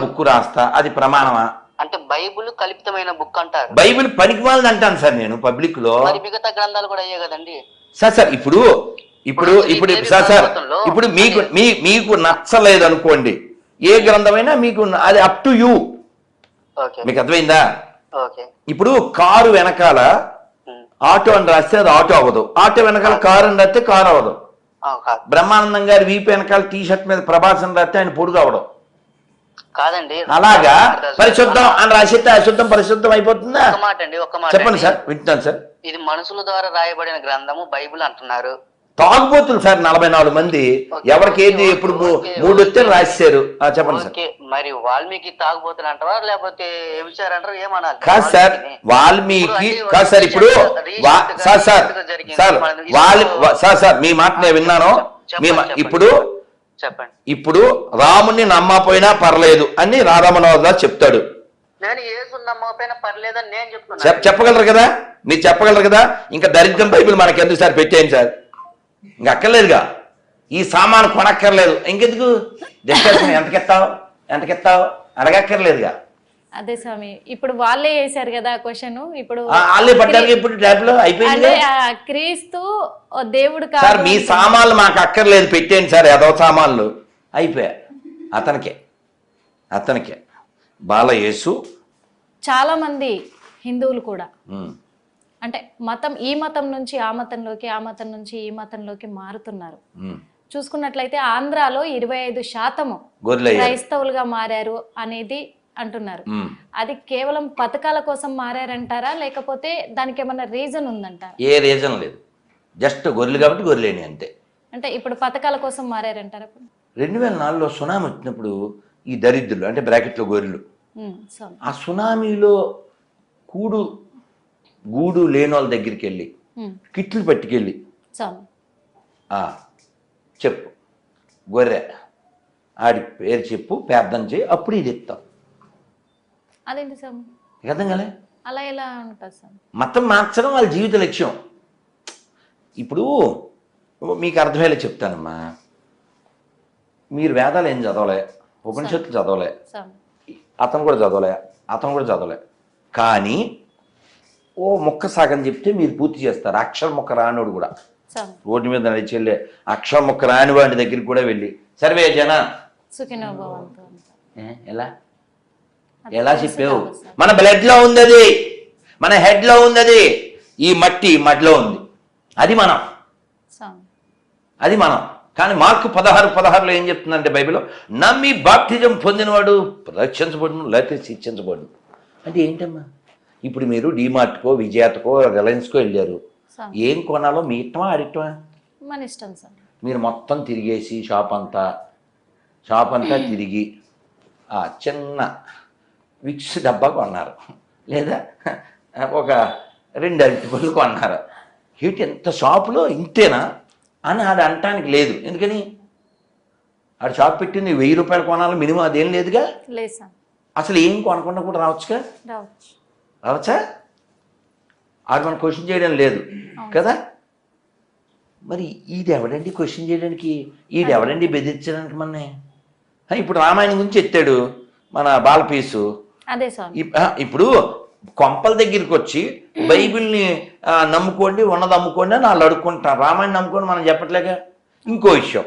బుక్ రాస్తా, అది ప్రమాణమా? అంటే బైబిల్ కల్పితమైన బుక్ అంటారు. బైబిల్ పనికిమాలని అంటాను సార్ నేను పబ్లిక్ లో. మిగతా గ్రంథాలు కూడా అయ్యే కదండి సార్. ఇప్పుడు మీకు నచ్చలేదు అనుకోండి, ఏ గ్రంథమైనా మీకు అది అప్ టు యూ. మీకు అర్థమైందా? ఇప్పుడు కారు వెనకాల ఆటో అని రాస్తే అది ఆటో అవ్వదు, ఆటో వెనకాల కారు అని రాస్తే కారు అవ్వదు, కాదు బ్రహ్మానందం గారి వీపు వెనకాల టీ షర్ట్ మీద ప్రభాస్ అని రాస్తే ఆయన పొడుగు అవడం. కాదండి. అలాగా పరిశుద్ధం అని రాసిస్తే అశుద్ధం పరిశుద్ధం అయిపోతుందా? ఒక మాట అండి, ఒక మాట చెప్పండి సార్, వింటున్నాను సార్. ఇది మనుషుల ద్వారా రాయబడిన గ్రంథము బైబిల్ అంటున్నారు. తాగుబోతులు సార్ 44 మంది, ఎవరికి ఏది ఎప్పుడు 3 వస్తే రాశారు. చెప్పండి సార్. ఓకే, మరి వాల్మీకి తాగుబోతులు అంటారా లేకపోతే ఏమిచారంటారు ఏమనాలి? కాదు సార్, వాల్మీకి కాదు సార్. ఇప్పుడు సార్ సార్ సార్ సార్ మీ మాట నేను విన్నాను. ఇప్పుడు చెప్పండి. ఇప్పుడు రాముణ్ణి నమ్మపోయినా పర్లేదు అని రాధామనోహర్ చెప్తాడు. నేను యేసు నమ్మకపోయినా పర్లేదని నేను చెప్తున్నాను. చెప్పగలరు కదా, మీరు చెప్పగలరు కదా. ఇంకా దరిద్రం బైబిల్ మనకి ఎందుకు సార్, పెట్టేయండి సార్, ఇంక అక్కర్లేదుగా. ఈ సామాను కొనక్కర్లేదు, ఇంకెందుకు డిస్కషన్, ఎంతకెత్తావు అడగక్కర్లేదుగా. అదే స్వామి, ఇప్పుడు వాళ్ళే వేశారు కదా క్వశ్చన్. ఇప్పుడు వాళ్ళే పడ్డారు, ఇప్పుడు ట్యాబ్ లో అయిపోయింది. క్రీస్తు దేవుడు సార్ మీ సామాన్లు మాకు అక్కర్లేదు, పెట్టేయండి సార్, ఏదో సామాన్లు అయిపోయా. అతనికే బాలయేసు. చాలా మంది హిందువులు కూడా అంటే ఈ మతం నుంచి ఆ మతంలోకి, ఆ మతం నుంచి ఈ మతంలోకి మారుతున్నారు. చూసుకున్నట్లయితే ఆంధ్రాలో 25% క్రైస్తవులుగా మారారు అనేది అంటున్నారు. అది కేవలం పథకాల కోసం మారారంటారా, లేకపోతే దానికి ఏమన్నా రీజన్ ఉందంటారా? ఏ రీజన్ లేదు, జస్ట్ గొర్రెలు కాబట్టి గొర్రెలేని అంతే. అంటే ఇప్పుడు పథకాల కోసం మారారంటారా? 2004లో సునామీ వచ్చినప్పుడు ఈ దరిద్రులు అంటే బ్రాకెట్లో గొర్రెలు, ఆ సునామీలో గూడు లేని వాళ్ళ దగ్గరికి వెళ్ళి కిట్లు పట్టుకెళ్ళి చెప్పు గొర్రె ఆడి పేరు చెప్పు, ప్రార్థన చేయి, అప్పుడు ఇది ఇస్తాం. అదేంటి సార్, అర్థం కాలే? అలా ఎలా ఉంటుంది సార్? మతం మార్చడం వాళ్ళ జీవిత లక్ష్యం. ఇప్పుడు మీకు అర్థమయ్యేలా చెప్తానమ్మా, మీరు వేదాలు ఏం చదవలే, ఉపనిషత్తులు చదవలే, అతను కూడా చదవలే, కానీ ఓ మొక్క సాగని చెప్తే మీరు పూర్తి చేస్తారు. అక్షర మొక్క రానోడు కూడా రోడ్డు మీద నడిచెళ్ళే అక్షర మొక్క రాని వాడి దగ్గరికి కూడా వెళ్ళి సర్వే జన ఎలా చెప్పావు? మన బ్లడ్ లో ఉంది అది, మన హెడ్ లో ఉంది అది, ఈ మట్టిలో ఉంది, అది మనం. కానీ మార్కు 16:16 ఏం చెప్తుందంటే బైబిల్లో, నమ్మి బాప్టిజం పొందినవాడు రక్షించబడును, లేకపోతే శిక్షించబడును. అంటే ఏంటమ్మా? ఇప్పుడు మీరు డిమార్ట్కో, విజయాతకో, రిలయన్స్కో వెళ్ళారు, ఏం కొనాలో మీ ఇష్టమా అడిష్టమా? మన ఇష్టం సార్. మీరు మొత్తం తిరిగేసి షాప్ అంతా తిరిగి ఆ చిన్న విక్స్ డబ్బా కొన్నారు, లేదా ఒక 2 అరటిపళ్ళు కొన్నారు. ఏంటి ఎంత షాపులో ఇంతేనా అని అది అనటానికి లేదు. ఎందుకని ఆడు షాప్ పెట్టింది 1000 రూపాయలు కొనాలి మినిమం, అదేం లేదుగా. అసలు ఏం కొనకుండా కూడా రావచ్చుగా, రావచ్చా? ఆడు మనం క్వశ్చన్ చేయడం లేదు కదా. మరి ఈడు ఎవడండి క్వశ్చన్ చేయడానికి, ఈడు ఎవడండి బెదిరించడానికి మనని? ఇప్పుడు రామాయణం గురించి ఎత్తాడు మన బాలపీసు. ఇప్పుడు కొంపల దగ్గరికి వచ్చి బైబిల్ని నమ్ముకోండి, ఉన్నది అమ్ముకోండి అని వాళ్ళు అడుక్కుంటారు. రామాయణం నమ్ముకోండి మనం చెప్పట్లేగా. ఇంకో విషయం,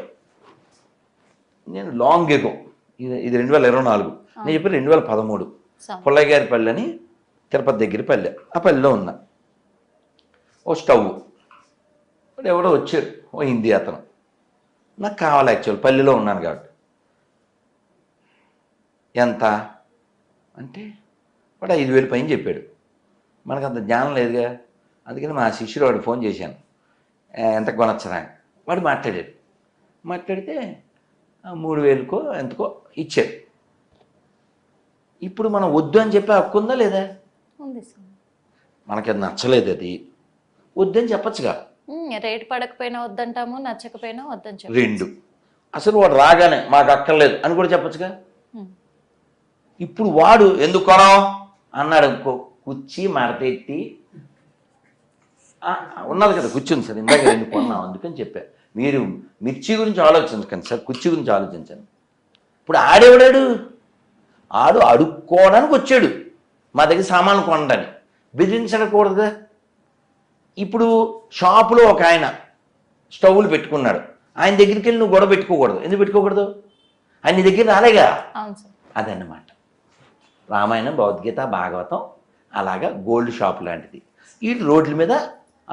నేను లాంగ్ ఎగో, ఇది 2024, నేను చెప్పి 2013 పుల్లయ్య గారి పల్లె అని తిరుపతి దగ్గర పల్లె, ఆ పల్లెలో ఉన్నా. ఓ స్టవ్ ఎవడో వచ్చాడు, ఓ హిందీ అతను, నాకు కావాలి యాక్చువల్, పల్లెలో ఉన్నాను కాబట్టి. ఎంత అంటే వాడు 5000 పైన చెప్పాడు. మనకు అంత జ్ఞానం లేదుగా, అందుకని మా శిష్యుడు వాడు ఫోన్ చేశాను, ఎంత కొనొచ్చరా అని. వాడు మాట్లాడితే 3000కో ఎంతకో ఇచ్చాడు. ఇప్పుడు మనం వద్దు అని చెప్పి హక్కు ఉందా లేదా? మనకి అది నచ్చలేదు, అది వద్దని చెప్పచ్చుగా. రేటు పడకపోయినా వద్దంటాము, నచ్చకపోయినా వద్దని చెప్పి 2. అసలు వాడు రాగానే మాకు అక్కర్లేదు అని కూడా చెప్పచ్చుగా. ఇప్పుడు వాడు ఎందుకు కొనం అన్నాడు అనుకో, కుర్చీ మడతెట్టి ఉన్నది కదా, కూర్చుంది సార్, ఇందాక 2 కొన్నాం అందుకని చెప్పా. మీరు మిర్చి గురించి ఆలోచించకండి సార్, కుర్చీ గురించి ఆలోచించండి. ఇప్పుడు ఆడేవాడాడు, ఆడు అడుక్కోవడానికి వచ్చాడు మా దగ్గర సామాన్లు కొనడానికి, బెదిరించకూడదుగా. ఇప్పుడు షాపులో ఒక ఆయన స్టవ్లు పెట్టుకున్నాడు, ఆయన దగ్గరికి వెళ్ళి నువ్వు గొడవ పెట్టుకోకూడదు. ఎందుకు పెట్టుకోకూడదు? ఆయన నీ దగ్గర రాలేగా. అదన్నమాట రామాయణం, భగవద్గీత, భాగవతం అలాగా గోల్డ్ షాప్ లాంటిది. ఈ రోడ్ల మీద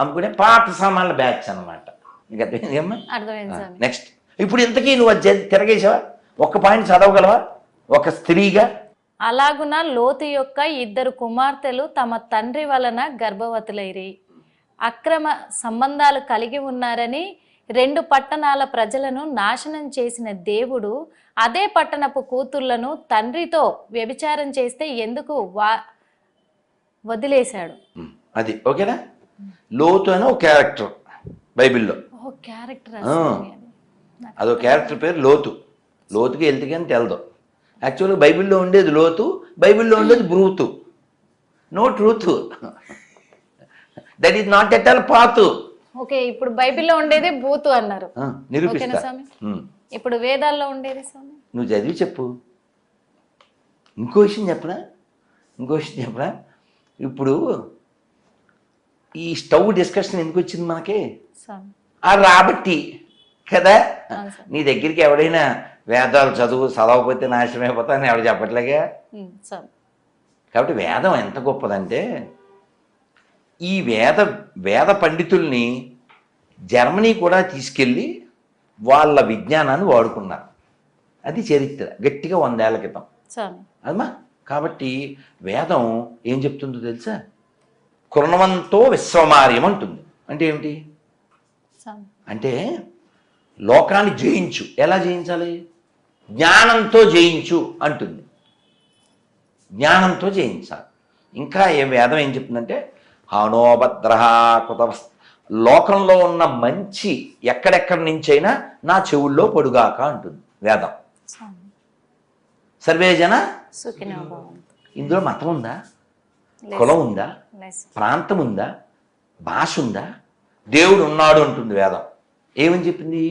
అమ్ముకునే పాత సామాన్ల బ్యాచ్ అనమాట. నీకు అర్థమైంది అమ్మా? అర్థమైంది స్వామి. నెక్స్ట్, ఇప్పుడు ఇంతకీ నువ్వు అది తిరగేసావా? ఒక్క పాయింట్ చదవగలవా ఒక స్త్రీగా? అలాగున లోతు యొక్క 2 కుమార్తెలు తమ తండ్రి వలన గర్భవతులైరి అక్రమ సంబంధాలు కలిగి ఉన్నారని 2 పట్టణాల ప్రజలను నాశనం చేసిన దేవుడు అదే పట్టణపు కూతుళ్లను తండ్రితో వ్యభిచారం చేస్తే ఎందుకు వదిలేశాడు? అది ఓకేనా? లోతు అని ఒక క్యారెక్టర్ బైబిల్లో. ఓ క్యారెక్టర్. అదో క్యారెక్టర్ పేరు లోతు. లోతుకి వెళ్తే కానీ తెలదు. యాక్చువల్గా బైబిల్లో ఉండేది లోతు, బైబిల్లో ఉండేది బ్రూతు. No truth, that is not at all పాతు. ఓకే, ఇప్పుడు బైబిల్లో ఉండేది బూతు అన్నారు. నిరూపిస్తా. స్వామి, ఇప్పుడు వేదాల్లో ఉండేది స్వామి నువ్వు చదివి చెప్పు. ఇంకో విషయం చెప్పనా? ఇప్పుడు ఈ స్టవ్ డిస్కషన్ ఎందుకు వచ్చింది మనకి? స్వామి రాబట్టి కదా. అవును సార్. నీ దగ్గరికి ఎవడైనా వేదాలు చదవకపోతే నాశనం అయిపోతానని ఎవడు చెప్పట్లేగా. స్వామి కాబట్టి వేదం ఎంత గొప్పదంటే, ఈ వేద పండితుల్ని జర్మనీ కూడా తీసుకెళ్ళి వాళ్ళ విజ్ఞానాన్ని వాడుకున్నారు. అది చరిత్ర, గట్టిగా 100 ఏళ్ల క్రితం స్వామి. అదమ్మా. కాబట్టి వేదం ఏం చెప్తుందో తెలుసా? కృణవంతో విశ్వమార్యం అంటుంది. అంటే ఏమిటి? స్వామి అంటే లోకాన్ని జయించు. ఎలా జయించాలి? జ్ఞానంతో జయించు అంటుంది. జ్ఞానంతో జయించాలి. ఇంకా వేదం ఏం చెప్తుందంటే, హానోభద్రహ కృత లోకంలో ఉన్న మంచి ఎక్కడెక్కడి నుంచైనా నా చెవుల్లో పొడుగాక అంటుంది వేదం. స్వామి సర్వేజన సుఖినో భవంతు. ఇందులో మతం ఉందా? కులం ఉందా? లెస్. ప్రాంతం ఉందా? భాష ఉందా? దేవుడు ఉన్నాడు అంటుంది వేదం. ఏమని చెప్పింది?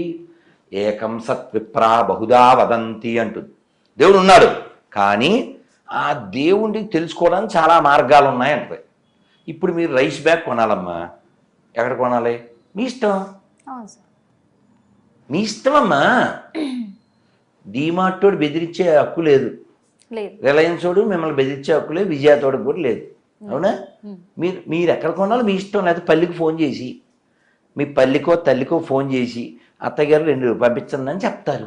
ఏకం సత్ విప్రా బహుదా వదంతి అంటుంది. దేవుడు ఉన్నాడు, కానీ ఆ దేవుడిని తెలుసుకోవడానికి చాలా మార్గాలు ఉన్నాయంటుంది. ఇప్పుడు మీరు రైస్ బ్యాగ్ కొనాలమ్మా, ఎక్కడ కొనాలి? మీ ఇష్టం. అవును సార్. మీ ఇష్టమమ్మా. డీమార్టోడు బెదిరించే హక్కు లేదు, లేదు. రిలయన్స్ తోడు మిమ్మల్ని బెదిరించే హక్కు లేదు, విజయతోడు కూడా లేదు. అవునా? మీరు ఎక్కడ కొనాలో మీ ఇష్టం. లేకపోతే పల్లికి ఫోన్ చేసి, మీ పల్లికో తల్లికో ఫోన్ చేసి అత్తగారు 2 పంపించండి అని చెప్తారు.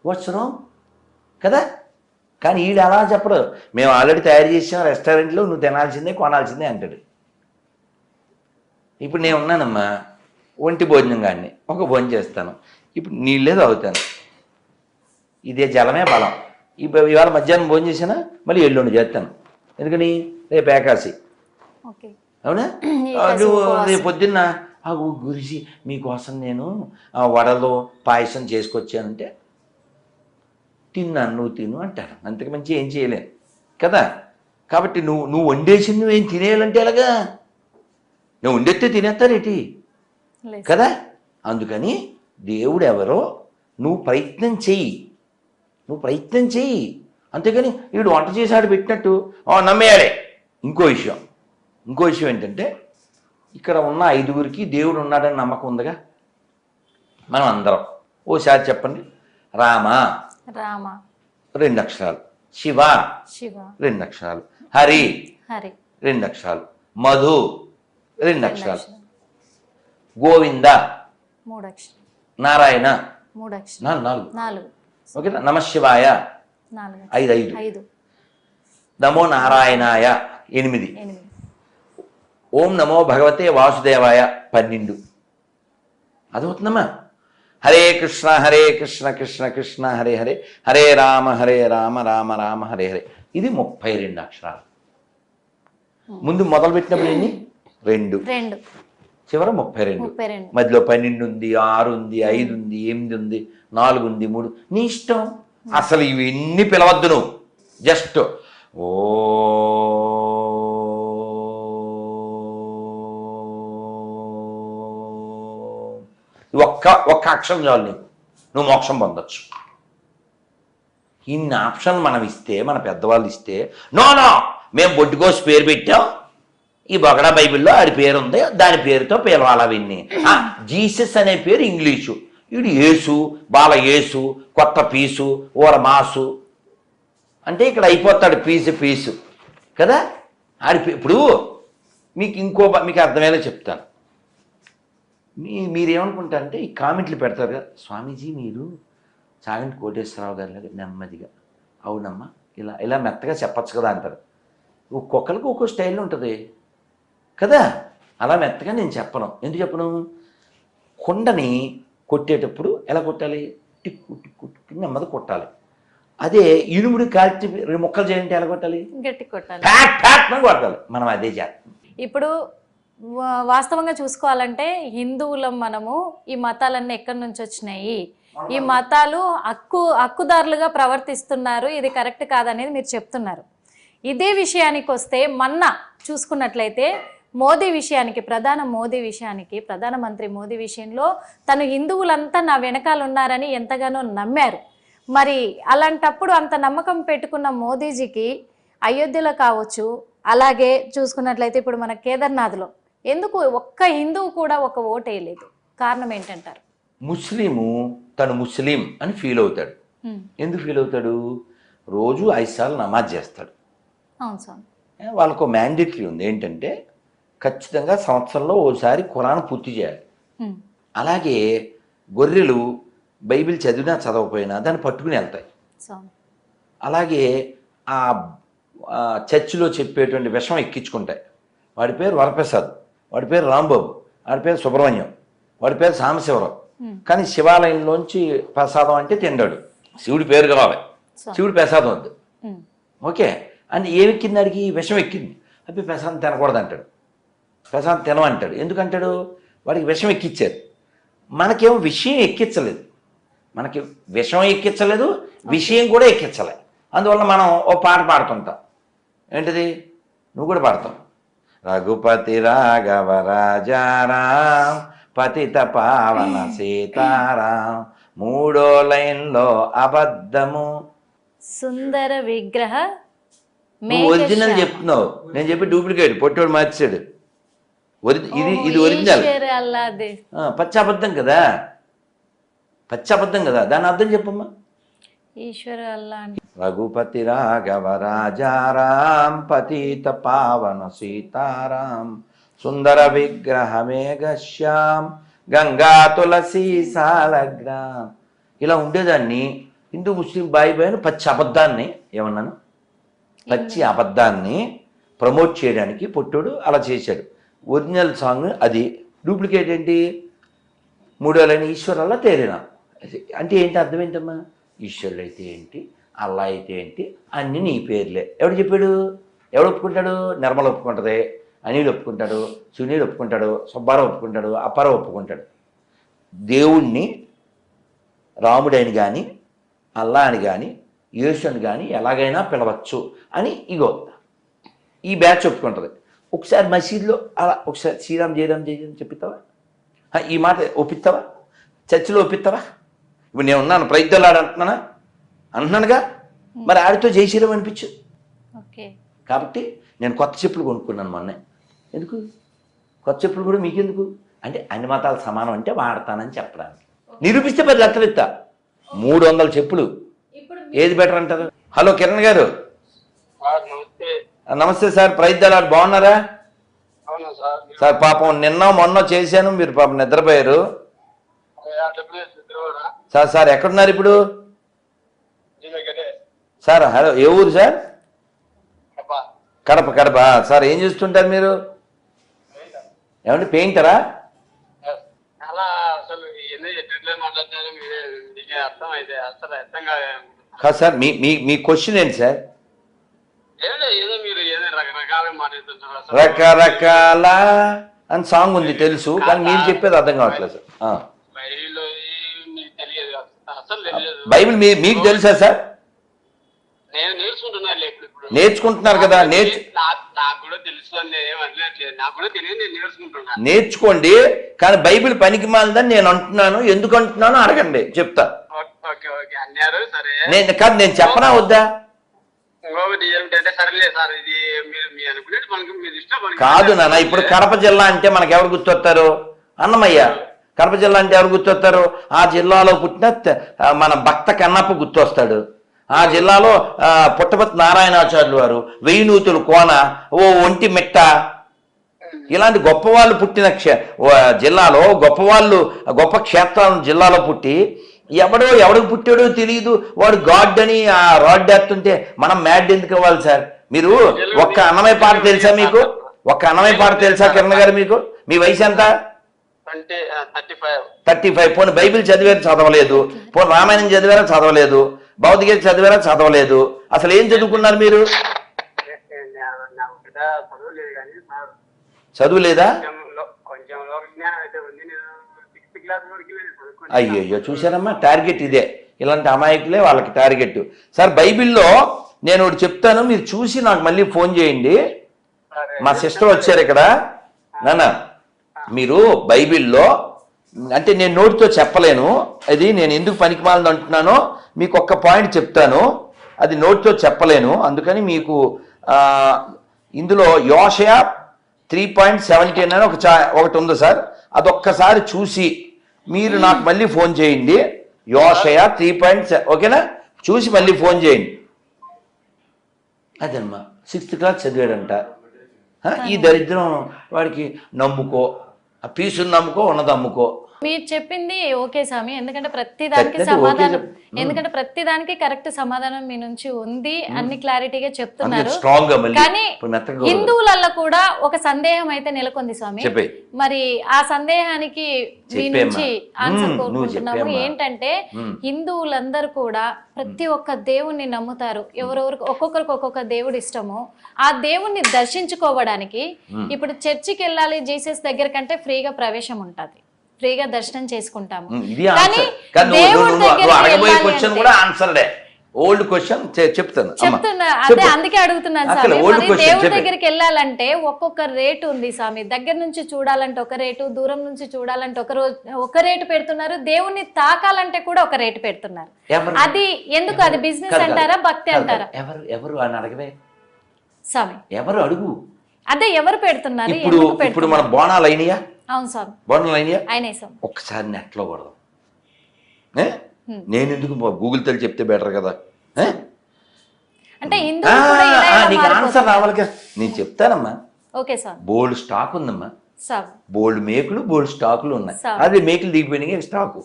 వాట్స్ రాంగ్ కదా? కానీ వీడు అలా చెప్పడు. మేము ఆల్రెడీ తయారు చేసాం రెస్టారెంట్లో, నువ్వు తినాల్సిందే కొనాల్సిందే అంటాడు. ఇప్పుడు నేను ఉన్నానమ్మా, ఒంటి భోజనం కానీ ఒక భోజనం చేస్తాను. ఇప్పుడు నీళ్ళే తాగుతాను. ఇదే జలమే బలం. ఇవాళ మధ్యాహ్నం భోజనం చేసినా మళ్ళీ ఎల్లుండి చేస్తాను. ఎందుకని? రేపు ఏకాశి. అవునా? రేపు పొద్దున్న గురిసి మీకోసం నేను వడలో పాయసం చేసుకొచ్చానంటే తిన్నాను, నువ్వు తిను అంటారు. అంతకు మంచి ఏం చేయలేను కదా. కాబట్టి నువ్వు వండేసి నువ్వేం తినేయాలంటే ఎలాగా? నువ్వు వండేస్తే తినేస్తారేటి కదా. అందుకని దేవుడు ఎవరో నువ్వు ప్రయత్నం చెయ్యి. అంతేగాని వీడు వంట చేసాడు పెట్టినట్టు నమ్మేయాడే. ఇంకో విషయం ఏంటంటే, ఇక్కడ ఉన్న 5గురికి దేవుడు ఉన్నాడని నమ్మకం ఉందిగా. మనం అందరం ఓసారి చెప్పండి. రామ 2 అక్షరాలు, శివ 2 అక్షరాలు, హరి 2 అక్షరాలు, మధు 2 అక్షరాలు, గోవింద 3 అక్షరాలు, నారాయణ 3 అక్షరాలు, 4. ఓకేనా? నమశివాయ 5. నమో నారాయణాయ 8. ఓం నమో భగవతే వాసుదేవాయ 12. అదవుతుందమ్మా. హరే కృష్ణ కృష్ణ కృష్ణ హరే హరే, హరే రామ రామ రామ హరే హరే. ఇది 32 అక్షరాలు. ముందు మొదలుపెట్టినప్పుడు ఎన్ని? 2. చివర 32. మధ్యలో 12 ఉంది, 6 ఉంది, 5 ఉంది, 8 ఉంది, 4 ఉంది, 3. నీ ఇష్టం. అసలు ఇవన్నీ పిలవద్దు నువ్వు. జస్ట్ ఓ ఒక్క అక్షరం చాలు నీకు, నువ్వు మోక్షం పొందొచ్చు. ఇన్ని ఆప్షన్లు మనం ఇస్తే, మన పెద్దవాళ్ళు ఇస్తే, నో మేము బొడ్డుకోసి పేరు పెట్టాం, ఈ బొగడా బైబిల్లో ఆడి పేరు ఉంది, దాని పేరుతో పిలవాలి. అవన్నీ జీసస్ అనే పేరు ఇంగ్లీషు, వీడు యేసు, బాల యేసు, కొత్త పీసు, ఊర మాసు అంటే ఇక్కడ అయిపోతాడు పీసు కదా. ఇప్పుడు మీకు అర్థమయ్యేలా చెప్తాను. మీరేమనుకుంటారంటే ఈ కామెంట్లు పెడతారు కదా, స్వామీజీ మీరు చాగంటి కోటేశ్వరరావు గారి లాగా నెమ్మదిగా, అవునమ్మా ఇలా ఇలా మెత్తగా చెప్పచ్చు కదా అంటారు. ఒక్కొక్కరికి ఒక్కో స్టైల్ ఉంటుంది కదా, అలా మెత్తగా నేను చెప్పను. ఎందుకు చెప్పను? కొండని కొట్టేటప్పుడు ఎలా కొట్టాలి? టిక్కు టిక్కు టిక్కు నెమ్మది కొట్టాలి. అదే ఇనుముడి కాల్చి 2 ముక్కలు చేయంటే ఎలా కొట్టాలి? గట్టి కొట్టాలి, ప్యాట్ ప్యాట్ అని కొట్టాలి. మనం అదే చేస్తాం. ఇప్పుడు వాస్తవంగా చూసుకోవాలంటే హిందువులం మనము. ఈ మతాలన్నీ ఎక్కడి నుంచి వచ్చినాయి? ఈ మతాలు హక్కుదారులుగా ప్రవర్తిస్తున్నారు, ఇది కరెక్ట్ కాదనేది మీరు చెప్తున్నారు. ఇదే విషయానికి వస్తే మొన్న చూసుకున్నట్లయితే మోదీ విషయానికి, ప్రధానమంత్రి మోదీ విషయంలో తను హిందువులంతా నా వెనకాల ఉన్నారని ఎంతగానో నమ్మారు. మరి అలాంటప్పుడు అంత నమ్మకం పెట్టుకున్న మోదీజీకి అయోధ్యలో కావచ్చు, అలాగే చూసుకున్నట్లయితే ఇప్పుడు మన కేదార్నాథ్లో ఎందుకు ఒక్క హిందువు కూడా ఒక ఓటు వేయలేదు? కారణం ఏంటంటారు? ముస్లిము తను ముస్లిం అని ఫీల్ అవుతాడు. ఎందుకు ఫీల్ అవుతాడు? రోజు 5 సార్లు నమాజ్ చేస్తాడు. అవును స్వామి. వాళ్ళకు మ్యాండేటరీ ఉంది ఏంటంటే ఖచ్చితంగా సంవత్సరంలో ఓసారి ఖురాన్ పూర్తి చేయాలి. అలాగే గొర్రెలు బైబిల్ చదివినా చదవకపోయినా దాన్ని పట్టుకుని వెళ్తాయి. అలాగే ఆ చర్చిలో చెప్పేటువంటి విషం ఎక్కించుకుంటాయి. వాడి పేరు వరప్రసాద్, వాడి పేరు రాంబాబు, వాడి పేరు సుబ్రహ్మణ్యం, వాడి పేరు సాంబశివరావు. కానీ శివాలయంలోంచి ప్రసాదం అంటే తిండాడు. శివుడి పేరు కావాలి, శివుడి ప్రసాదం వద్దు. ఓకే అని ఏమెక్కింది? అడిగి విషం ఎక్కింది. అప్పుడు ప్రసాదం తినకూడదు అంటాడు, ప్రసాదం తినమంటాడు. ఎందుకంటాడు? వాడికి విషం ఎక్కించారు. మనకేమో విషయం ఎక్కించలేదు, మనకి విషం ఎక్కించలేదు, విషయం కూడా ఎక్కించలేదు. అందువల్ల మనం ఓ పాట పాడుతుంటాం. ఏంటిది? నువ్వు కూడా పాడతావు. రఘుపతి రాఘవ రాజారాం పతిత పావన సీతారాం, 3వ లైన్లో అబద్ధము సుందర విగ్రహ. నువ్వు ఒరిజినల్ చెప్తున్నావు, నేను చెప్పి డూప్లికేట్ పొట్టోడు మార్చాడు. ఇది ఒరిజినల్, పచ్చాబద్ధం కదా, పచ్చాబద్ధం కదా. దాని అర్థం చెప్పమ్మా. ఈశ్వర అల్లా. రఘుపతి రాఘవ రాజారాం పతిత పావన సీతారాం, సుందర విగ్రహమేఘశ్యాం గంగా తులసి సాలగ్రాం. ఇలా ఉండేదాన్ని హిందూ ముస్లిం బాయి బాయ్ పచ్చి అబద్ధాన్ని ఏమన్నాను, పచ్చి అబద్ధాన్ని ప్రమోట్ చేయడానికి పొట్టుడు అలా చేశాడు. ఒరిజినల్ సాంగ్ అది, డూప్లికేట్ ఏంటి? 3వ లైన్ ఈశ్వరల్లా తేరినా అంటే ఏంటి? అర్థం ఏంటమ్మా? ఈశ్వరుడు అయితే ఏంటి, అల్లా అయితే ఏంటి, అన్నీ నీ పేర్లే. ఎవడు చెప్పాడు? ఎవడు ఒప్పుకుంటాడు? నిర్మల ఒప్పుకుంటుంది, అనిల్ ఒప్పుకుంటాడు, సునీల్ ఒప్పుకుంటాడు, సుబ్బారావు ఒప్పుకుంటాడు, అప్పారావు ఒప్పుకుంటాడు. దేవుణ్ణి రాముడని కానీ అల్లా అని కానీ యేసు అని కానీ ఎలాగైనా పిలవచ్చు అని ఇగో ఈ బ్యాచ్ ఒప్పుకుంటుంది. ఒకసారి మసీదులో అలా ఒకసారి శ్రీరామ్ జయరామ్ జయరామ్ చెప్పిస్తావా? ఈ మాట ఒప్పిస్తావా? చర్చిలో ఒప్పిస్తావా? ఇప్పుడు నేను ఉన్నాను, ప్రయత్నాలు అంటున్నానుగా, మరి ఆడితో జై శ్రీరామ్ అనిపించు. కాబట్టి నేను కొత్త చెప్పులు కొనుక్కున్నాను మొన్న. ఎందుకు కొత్త చెప్పులు కూడా మీకెందుకు అంటే అన్ని మతాలు సమానం అంటే వాడతానని చెప్పడానికి. నిరూపిస్తే 10 లక్షలు ఇస్తా. 300 చెప్పులు ఏది బెటర్ అంటారు? హలో కిరణ్ గారు. నమస్తే సార్, ప్రయత్నాలు బాగున్నారా? సార్ పాపం నిన్న మొన్న చేశాను, మీరు పాపం నిద్రపోయారు. సార్ ఎక్కడున్నారు ఇప్పుడు? సార్ హలో, ఏ ఊరు సార్? కడప. సార్ ఏం చేస్తుంటారు మీరు? ఏమంటే పెయింటరా? కాదు సార్, మీ క్వశ్చన్ ఏంటి సార్? రకరకాల అని సాంగ్ ఉంది తెలుసు, కానీ మీరు చెప్పేది అర్థం కావట్లేదు సార్. బైబిల్ మీకు తెలుసా సార్? నేర్చుకుంటున్నారు కదా, నేర్చుకోండి. కానీ బైబిల్ పనికి మాలదని నేను అంటున్నాను. ఎందుకు అంటున్నాను అడగండి, చెప్తా. నేను చెప్పనా వద్దా? కాదు నాన్న, ఇప్పుడు కడప జిల్లా అంటే మనకు ఎవరు గుర్తొస్తారు? అన్నమయ్య. కడప జిల్లా అంటే ఎవరు గుర్తొస్తారు? ఆ జిల్లాలో పుట్టిన మన భక్త కన్నప్ప గుర్తొస్తాడు. ఆ జిల్లాలో పుట్టపర్తి నారాయణాచార్యులు వారు, 1000 నూతులు కోన, ఓ ఒంటి మిట్ట, ఇలాంటి గొప్పవాళ్ళు పుట్టిన జిల్లాలో గొప్ప క్షేత్రాల జిల్లాలో పుట్టి ఎవడికి పుట్టాడో తెలియదు, వాడు గాడ్ అని ఆ రాడ్ ఎత్తుంటే మనం మ్యాడ్ ఎందుకు అవ్వాలి సార్? మీరు ఒక్క అన్నమయ్య పాట తెలుసా మీకు? ఒక్క అన్నమయ్య పాట తెలుసా కిరణ్ గారు మీకు? మీ వయసు ఎంత? 35. పోనీ బైబిల్ చదివారు చదవలేదు, పోనీ రామాయణం చదివారా చదవలేదు, భౌతిక చదివారా చదవలేదు, అసలు ఏం చదువుకున్నారు మీరు? చదువులేదా? అయ్యో చూసారమ్మా, టార్గెట్ ఇదే. ఇలాంటి అమాయకులే వాళ్ళకి టార్గెట్. సార్ బైబిల్లో నేను ఒకటి చెప్తాను, మీరు చూసి నాకు మళ్ళీ ఫోన్ చేయండి. మా సిస్టర్ వచ్చారు ఇక్కడ. నాన్న మీరు బైబిల్లో అంటే నేను నోటితో చెప్పలేను, అది నేను ఎందుకు పనికిమాలని అంటున్నానో మీకు ఒక్క పాయింట్ చెప్తాను, అది నోటితో చెప్పలేను. అందుకని మీకు ఇందులో యోషయా 3:17 అని ఒకటి ఉంది సార్, అదొక్కసారి చూసి మీరు నాకు మళ్ళీ ఫోన్ చేయండి. యోషయా 3. ఓకేనా? చూసి మళ్ళీ ఫోన్ చేయండి. అదమ్మా 6th క్లాస్ చదివాడంట. ఈ దరిద్రం వాడికి నమ్ముకో, ఆ పీసుని నమ్ముకో, ఉన్నది అమ్ముకో. మీరు చెప్పింది ఓకే స్వామి, ఎందుకంటే ప్రతి దానికి కరెక్ట్ సమాధానం మీ నుంచి ఉంది, అన్ని క్లారిటీగా చెప్తున్నారు. కానీ హిందువులలో కూడా ఒక సందేహం అయితే నెలకొంది స్వామి. మరి ఆ సందేహానికి మీ నుంచి ఆన్సర్ కోరుకుంటున్నాము. ఏంటంటే హిందువులందరూ కూడా ప్రతి ఒక్క దేవుణ్ణి నమ్ముతారు, ఎవరెవరికి ఒక్కొక్కరికి ఒక్కొక్క దేవుడు ఇష్టము. ఆ దేవుణ్ణి దర్శించుకోవడానికి ఇప్పుడు చర్చికి వెళ్ళాలి జీసస్ దగ్గర కంటే ఫ్రీగా ప్రవేశం ఉంటుంది, ఫ్రీగా దర్శనం చేసుకుంటాము. చెప్తున్నా అదే, అందుకే అడుగుతున్నాను స్వామి. దేవుడి దగ్గరికి వెళ్ళాలంటే ఒక్కొక్క రేటు ఉంది స్వామి. దగ్గర నుంచి చూడాలంటే ఒక రేటు, దూరం నుంచి చూడాలంటే ఒక రేటు పెడుతున్నారు, దేవుణ్ణి తాకాలంటే కూడా ఒక రేటు పెడుతున్నారు. అది ఎందుకు? అది బిజినెస్ అంటారా, భక్తి అంటారా? ఎవరు అని అడగవే స్వామి, ఎవరు అడుగు. అదే ఎవరు పెడుతున్నారు? ఇప్పుడు మన బోనాలు అయినాయా? అవును స్వామి, బోనాలు అయినాయా? అయినాయి స్వామి. ఒక్కసారి నెట్లో కొడదాం. నేను ఎందుకు గూగుల్ తో చెప్తే బెటర్ కదా. అంటే నీకు ఆన్సర్ రావాలి కదా, నేను చెప్తానమ్మా. Okay sir. బోల్డ్ స్టాక్ ఉందమ్మా, బోల్డ్ మేకులు బోల్డ్ స్టాకులు ఉన్నాయి. అదే మేకులు దిగిపోయినాయి stock.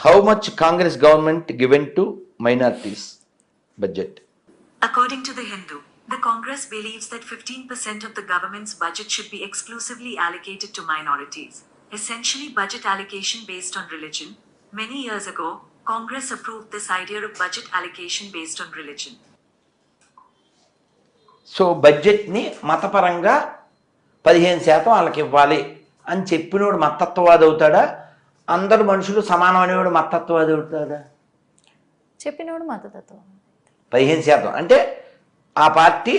How much Congress government given to minorities budget? According to the Hindu, the Congress believes that 15% of the government's budget should be exclusively allocated to minorities, essentially budget allocation based on religion. Many years ago, Congress approved this idea of budget allocation based on religion. So బడ్జెట్ని మతపరంగా 15% వాళ్ళకి ఇవ్వాలి అని చెప్పినోడు మతత్వవాది అవుతాడా? అందరు మనుషులు సమానం అనేవాడు మతత్వవాది అవుతాడా? చెప్పినోడు మతతత్వం. 15% అంటే ఆ పార్టీ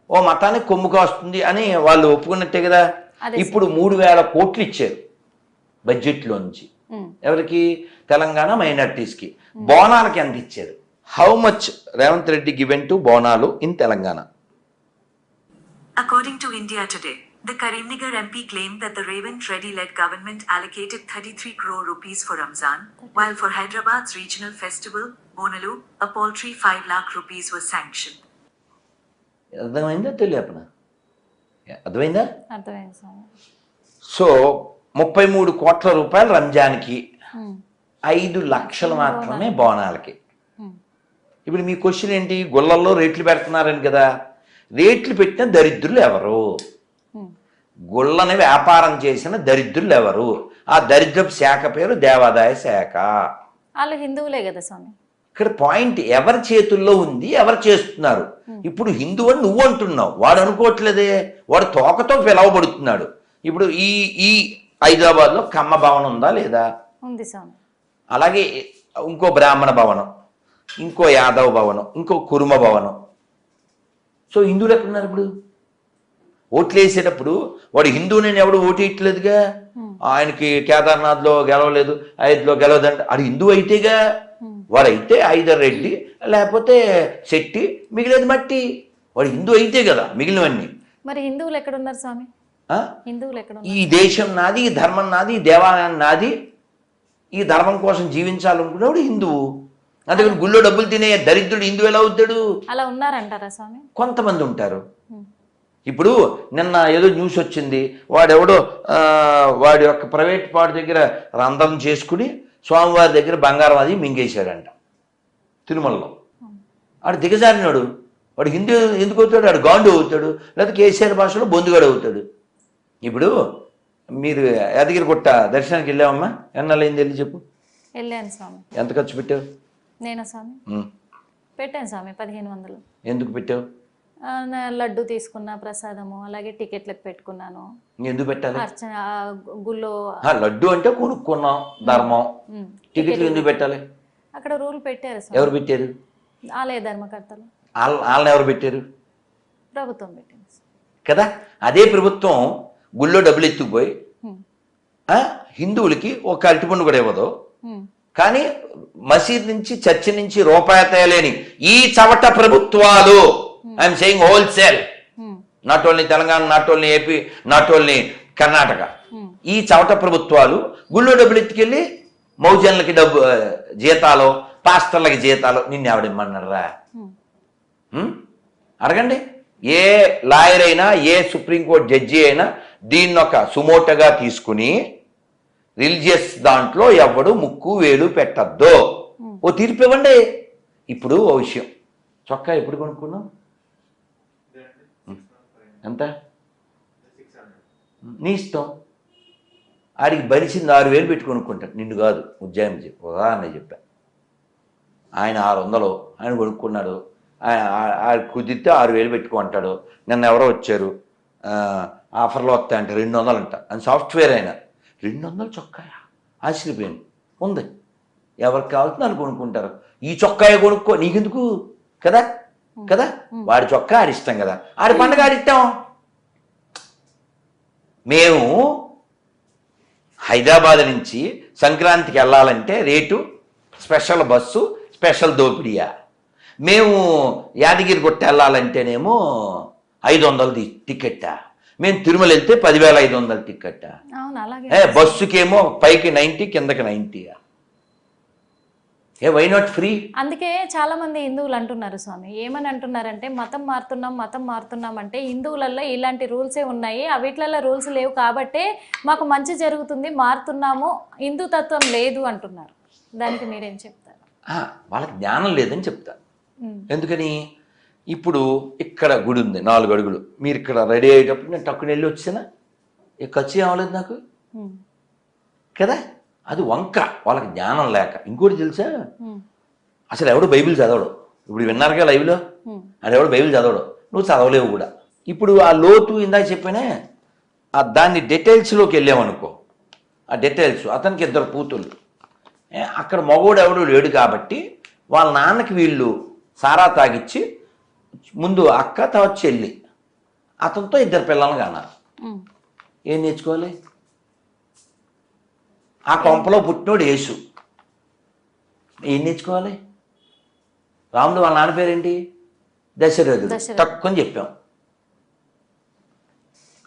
ఓ మతానికి కొమ్ముగా వస్తుంది అని వాళ్ళు ఒప్పుకున్నట్టే కదా. ఇప్పుడు 3,000 కోట్లు ఇచ్చారు బడ్జెట్లో నుంచి. ఎవరికి? తెలంగాణ మైనారిటీస్కి. బోనాలకి ఎంత ఇచ్చారు? How much Revanth Reddy given to Bonalu in Telangana? According to India Today, the Karimnagar MP claimed that the Revant Reddy-led government allocated 33 crore rupees for Ramzan, while for Hyderabad's regional festival, Bonalu, a paltry 5 lakh rupees was sanctioned. అర్థమైందా? తెలియపన అర్థమైందా? అర్థమైంది. So 33 కోట్ల రూపాయలు రంజాన్కి, 5 లక్షలు మాత్రమే బోనాలకి. ఇప్పుడు మీ question ఏంటి? గుళ్ళల్లో రేట్లు పెడుతున్నారని కదా. రేట్లు పెట్టిన దరిద్రులు ఎవరు? గుళ్ళని వ్యాపారం చేసిన దరిద్రులు ఎవరు? ఆ దరిద్రపు శాఖ పేరు దేవాదాయ శాఖ. వాళ్ళు హిందువులే కదా స్వామి. ఇక్కడ పాయింట్ ఎవరి చేతుల్లో ఉంది, ఎవరు చేస్తున్నారు. ఇప్పుడు హిందువు అని నువ్వు అంటున్నావు, వాడు అనుకోవట్లేదే, వాడు తోకతో పిలవబడుతున్నాడు. ఇప్పుడు ఈ హైదరాబాద్లో కమ్మ భవనం ఉందా లేదా? ఉంది స్వామి. అలాగే ఇంకో బ్రాహ్మణ భవనం, ఇంకో యాదవ భవనం, ఇంకో కురుమ భవనం. సో హిందువులు ఎక్కడున్నారు? ఇప్పుడు ఓట్లు వేసేటప్పుడు వాడు హిందువుని ఎవడు ఓటు వేయట్లేదుగా. ఆయనకి కేదార్నాథ్లో గెలవలేదు, అయోధ్యలో గెలవదంటే అది హిందువు అయితేగా. వాడైతే ఐదర్ రెడ్డి లేకపోతే శెట్టి, మిగిలేదు మట్టి. వాడు హిందూ అయితే కదా మిగిలినవన్నీ. మరి హిందువులు ఎక్కడున్నారు స్వామి? హిందువులు ఎక్కడ? ఈ దేశం నాది, ఈ ధర్మం నాది, ఈ దేవాలయం నాది, ఈ ధర్మం కోసం జీవించాలనుకునేవాడు హిందువు. అందుకని గుళ్ళో డబ్బులు తినే దరిద్రుడు హిందువు ఎలా అవుతాడు? అలా ఉన్నారంటారా స్వామి? కొంతమంది ఉంటారు. ఇప్పుడు నిన్న ఏదో న్యూస్ వచ్చింది, వాడెవడో వాడి యొక్క ప్రైవేట్ పార్ట్ దగ్గర రంధ్రం చేసుకుని స్వామివారి దగ్గర బంగారం అది మింగేశాడంట తిరుమలలో. వాడు దిగజారినాడు. వాడు హిందూ ఎందుకు అవుతాడు? వాడు గాండు అవుతాడు, లేకపోతే కేసీఆర్ భాషలో బొందుగాడు అవుతాడు. ఇప్పుడు మీరు యాదగిరిగుట్ట దర్శనానికి వెళ్ళామమ్మా, ఎన్నాళ్ళైంది వెళ్ళి చెప్పు? వెళ్ళాను స్వామి. ఎంత ఖర్చు పెట్టావు? నేను స్వామి పెట్టాను స్వామి 1500. ఎందుకు పెట్టావు? లడ్డు తీసుకున్నా, ప్రసాదము, అలాగే టికెట్లకు పెట్టుకున్నాను. ఎందుకు పెట్టాలి? అర్చన గుళ్ళో లడ్డు అంటే కొనుక్కున్నాం ధర్మం, టికెట్లు ఎందుకు పెట్టాలి? అక్కడ రూల్ పెట్టారు స్వామి. ఎవరు పెట్టారు? ఆలయ ధర్మకర్తలు. వాళ్ళని ఎవరు పెట్టారు? ప్రభుత్వం పెట్టింది కదా. అదే ప్రభుత్వం గుళ్ళో డబ్బులు ఎత్తుకుపోయి హిందువులకి ఒక అరటిపండు కూడా ఇవ్వదు, కానీ మసీద్ నుంచి చర్చి నుంచి రూపాయి తేలేని ఈ చవట ప్రభుత్వాలు, I'm saying wholesale, not only Telangana, not only AP, not only Karnataka, ఈ చవట ప్రభుత్వాలు గుళ్ళో డబ్బులు ఎత్తుకెళ్ళి మౌజన్లకి డబ్బు జీతాలు, పాస్టర్లకి జీతాలు. నిన్ను ఎవడిమ్మన్నారా? అడగండి. ఏ లాయర్ అయినా, ఏ సుప్రీంకోర్టు జడ్జి అయినా దీన్ని ఒక సుమోటగా తీసుకుని రిలీజియస్ దాంట్లో ఎవడు ముక్కు వేలు పెట్టద్దు, ఓ తీర్పు ఇవ్వండి. ఇప్పుడు ఓ విషయం, చొక్కా ఎప్పుడు కొనుక్కున్నావు? ఎంత? నీ ఇష్టం. ఆడికి బలిసింది 6000 పెట్టి కొనుక్కుంటాడు, నిన్ను కాదు. ఉజ్జాయింపు చెప్పు, ఉదాహరణ చెప్పా. ఆయన 600 ఆయన కొనుక్కున్నాడు, ఆయన కుదిరితే 6000 పెట్టుకుంటాడు. నిన్న ఎవరో వచ్చారు, ఆఫర్లో వస్తాయంట 200 అంట, అని సాఫ్ట్వేర్ అయినా 200 చొక్కాయా? ఆశ్చర్యపోయింది. ఉంది, ఎవరికి కావాల్సింది వాళ్ళు కొనుక్కుంటారు. ఈ చొక్కాయ కొనుక్కో, నీకెందుకు కదా కదా. వాడి చొక్కా ఆడిస్తాం కదా, ఆడి పండుగ ఆడిస్తాం. మేము హైదరాబాద్ నుంచి సంక్రాంతికి వెళ్ళాలంటే రేటు స్పెషల్ బస్సు, స్పెషల్ దోపిడియా. మేము యాదగిరిగుట్ట వెళ్ళాలంటేనేమో 500 టికెట్టా. మేము తిరుమల వెళ్తే 10,500 టికెట్టా. బస్సుకేమో పైకి 90, కిందకి 90. Why not free? అందుకే చాలా మంది హిందువులు అంటున్నారు స్వామి, ఏమని అంటున్నారంటే మతం మారుతున్నాం అంటే హిందువులలో ఇలాంటి రూల్సే ఉన్నాయి, వీటిలలో రూల్స్ లేవు కాబట్టే మాకు మంచి జరుగుతుంది, మారుతున్నాము, హిందూ తత్వం లేదు అంటున్నారు. దానికి మీరేం చెప్తారు? వాళ్ళకి జ్ఞానం లేదని చెప్తా. ఎందుకని? ఇప్పుడు ఇక్కడ గుడి ఉంది 4 అడుగులు, మీరు ఇక్కడ రెడీ అయ్యేటప్పుడు నేను టక్కుని వెళ్ళి వచ్చానా, ఖర్చు ఏమలేదు నాకు కదా. అది వంక, వాళ్ళకి జ్ఞానం లేక. ఇంకోటి తెలుసా, అసలు ఎవడు బైబిల్ చదవడు. ఇప్పుడు విన్నారుగా లైవ్లో, అది ఎవడు బైబిల్ చదవడు, నువ్వు చదవలేవు కూడా. ఇప్పుడు ఆ లోతు ఇందాక చెప్పానే, దాన్ని డీటెయిల్స్లోకి వెళ్ళామనుకో, ఆ డీటెయిల్స్, అతనికి 2 కూతుళ్ళు, అక్కడ మగోడు ఎవడు లేడు కాబట్టి వాళ్ళ నాన్నకి వీళ్ళు సారా తాగిచ్చి ముందు అక్క తర్వాత చెల్లి, అతనితో 2 పిల్లలను కన్నారు. ఏం నేర్చుకోవాలి? ఆ కొంపలో పుట్టినోడు యేసు, ఏం నేర్చుకోవాలి? రాముడు వాళ్ళ నాన్న పేరేంటి? దశరథుడు, తక్కువని చెప్పాం.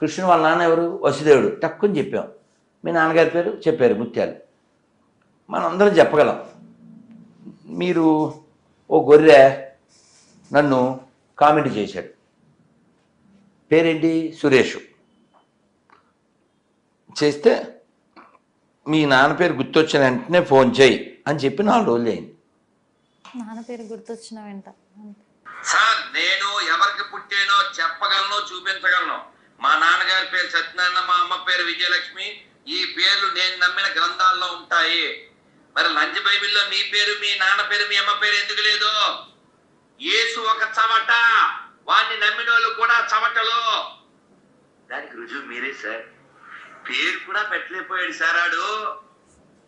కృష్ణుడు వాళ్ళ నాన్న ఎవరు? వసుదేవుడు, తక్కువని చెప్పాం. మీ నాన్నగారి పేరు చెప్పారు, ముత్యాలు. మనందరం చెప్పగలం. మీరు ఓ గొర్రె నన్ను కామెంట్ చేశాడు, పేరేంటి? సురేష్. చేస్తే మీ నాన్న పేరు గుర్తొచ్చిన వెంటనే ఫోన్ చేయి అని చెప్పి 4 రోజులు అయింది. నాన్న పేరు గుర్తొచ్చిన వెంట సార్ నేను ఎవరికి పుట్టానో చెప్పగలను, చూపించగలను. మా నాన్నగారి పేరు సత్యనారాయణ, మా అమ్మ పేరు విజయలక్ష్మి. ఈ పేర్లు నేను నమ్మిన గ్రంథాల్లో ఉంటాయి. మరి లంచ్ బైబిల్లో మీ పేరు, మీ నాన్న పేరు, మీ అమ్మ పేరు ఎందుకు లేదు? యేసు ఒక చవట, వాడిని నమ్మిన వాళ్ళు కూడా చవటలు. దానికి రుజువు మీరే సార్. పేరు కూడా పెట్టలేకపోయాడు సార్. ఆడు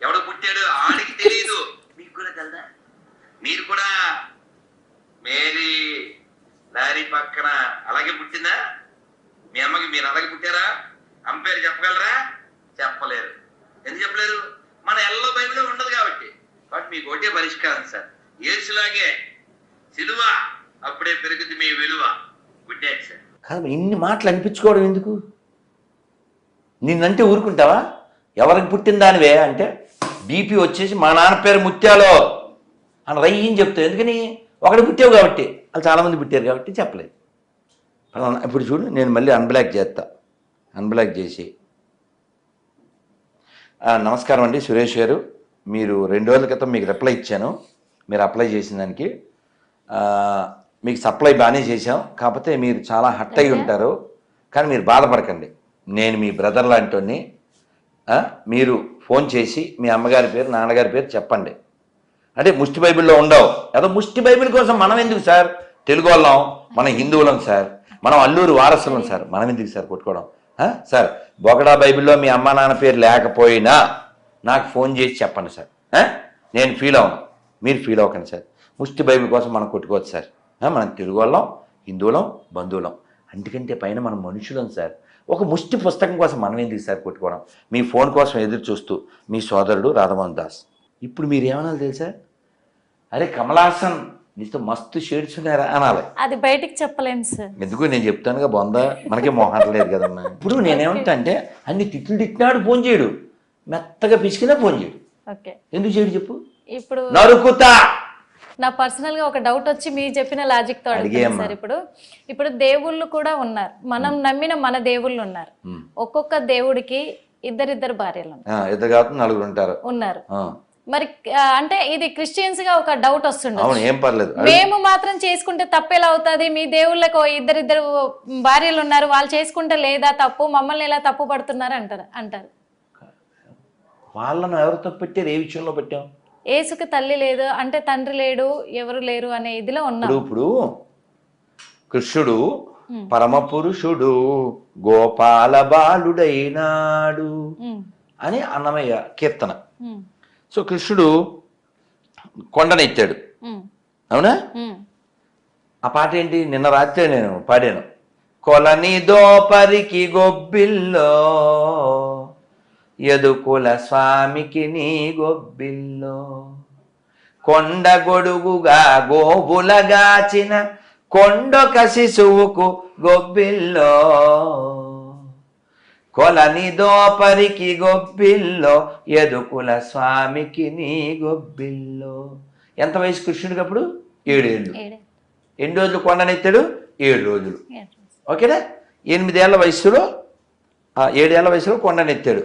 ఎవడు పుట్టాడు ఆడికి తెలియదు, మీకు కూడా తెలదా? మీరు కూడా మేరీ లారీ పక్కన అలాగే పుట్టిందా? మీ అమ్మకి మీరు అలాగే పుట్టారా? అమ్మ పేరు చెప్పగలరా? చెప్పలేరు. ఎందుకు చెప్పలేరు? మన ఎల్లో బైబిల్ ఉండదు కాబట్టి. మీకు ఒకటే పరిష్కారం సార్, యేసులాగే సిలువ, అప్పుడే పెరుగుతుంది మీ విలువ. Good night sir. కాదు, ఇన్ని మాటలు అనిపించుకోవడం ఎందుకు? నిన్నంటే ఊరుకుంటావా? ఎవరికి పుట్టిన దానివే అంటే బీపీ వచ్చేసి మా నాన్న పేరు ముత్యాలో అని రయ్యని చెప్తావు. ఎందుకని? ఒకటి పుట్టావు కాబట్టి, వాళ్ళు చాలామంది పుట్టారు కాబట్టి చెప్పలేదు. ఫలానా ఇప్పుడు చూడు, నేను మళ్ళీ అన్బ్లాక్ చేస్తా. అన్బ్లాక్ చేసి, నమస్కారం అండి సురేష్ గారు, మీరు 2 రోజుల క్రితం మీకు రిప్లై ఇచ్చాను, మీరు అప్లై చేసిన దానికి. మీకు సప్లై బాగానే చేశాం, కాకపోతే మీరు చాలా హట్ అయి ఉంటారు. కానీ మీరు బాధపడకండి, నేను మీ బ్రదర్ లాంటి. మీరు ఫోన్ చేసి మీ అమ్మగారి పేరు నాన్నగారి పేరు చెప్పండి. అంటే ముష్టి బైబిల్లో ఉండవు ఏదో ముష్టి బైబిల్ కోసం మనం ఎందుకు సార్, తెలుగు వాళ్ళం, మనం హిందువులం సార్, మనం అల్లూరు వారసులం సార్, మనం ఎందుకు సార్ కొట్టుకోవడం? సార్ బొగడా బైబిల్లో మీ అమ్మ నాన్న పేరు లేకపోయినా నాకు ఫోన్ చేసి చెప్పండి సార్, నేను ఫీల్ అవ్వను, మీరు ఫీల్ అవ్వకండి సార్. ముష్టి బైబిల్ కోసం మనం కొట్టుకోవచ్చు సార్. మనం తెలుగు వాళ్ళం, హిందువులం, బంధువులం, అందుకంటే పైన మనం మనుషులం సార్. ఒక ముష్టి పుస్తకం కోసం మనం ఎందుకు సార్ కొట్టుకోవడం? మీ ఫోన్ కోసం ఎదురు చూస్తూ మీ సోదరుడు రాధమోహన్ దాస్. ఇప్పుడు మీరు ఏమనాలి తెలుసా? అరే కమలాసన్ నీతో మస్తు షేడ్స్ ఉన్నారా అనాలి. అది బయటికి చెప్పలేము సార్. ఎందుకు నేను చెప్తానుగా, బొంద మనకే మొహం లేదు కదమ్మా. ఇప్పుడు నేనేమంటా అంటే అన్ని తిట్లు తిట్టినాడు ఫోన్ చేయడు, మెత్తగా పిసికినా ఫోన్ చేయడు. ఎందుకు చేయడు చెప్పు? ఇప్పుడు నరుకుతా. నా పర్సనల్ గా ఒక డౌట్ వచ్చి మీరు చెప్పిన లాజిక్ తో అడుగుతాను సార్. ఇప్పుడు దేవుళ్ళు కూడా ఉన్నారు, మనం నమ్మిన మన దేవుళ్ళు ఉన్నారు. ఒక్కొక్క దేవుడికి ఇద్దరిద్దరు భార్యలు ఉన్నారు. మరి అంటే ఇది క్రిస్టియన్స్ గా ఒక డౌట్ వస్తుండదు. మేము మాత్రం చేసుకుంటే తప్పు ఎలా అవుతుంది? మీ దేవుళ్ళకు ఇద్దరిద్దరు భార్యలు ఉన్నారు, వాళ్ళు చేసుకుంటే లేదా తప్పు, మమ్మల్ని ఎలా తప్పు పడుతున్నారు అంటారు. వాళ్ళను ఎవరు తప్పు పెట్టారు? ఏ విషయంలో పెట్టాం? ఏసుకి తల్లి లేదు అంటే తండ్రి లేడు, ఎవరు లేరు అనే ఇదిలో ఉన్నారు. ఇప్పుడు కృష్ణుడు పరమ పురుషుడు గోపాల బాలుడైనాడు అని అన్నమయ్య కీర్తన. సో కృష్ణుడు కొండనెత్తాడు, అవునా? ఆ పాట ఏంటి? నిన్న రాత్రి నేను పాడాను. కొలని దోపరికి గొబ్బిల్లో యదుకుల స్వామికి నీ గొబ్బిల్లో, కొండ గొడుగుగా గోబులగాచిన కొండొక శిశువుకు గొబ్బిల్లో, కొలని దోపరికి గొబ్బిల్లో యదుకుల స్వామికి నీ గొబ్బిల్లో. ఎంత వయసు కృష్ణుడికి అప్పుడు? 7 ఏళ్ళు. ఎన్ని రోజులు కొండనెత్తాడు? 7 రోజులు. ఓకేనా? 8 ఏళ్ల వయసులో 7 ఏళ్ల వయసులో కొండనెత్తాడు,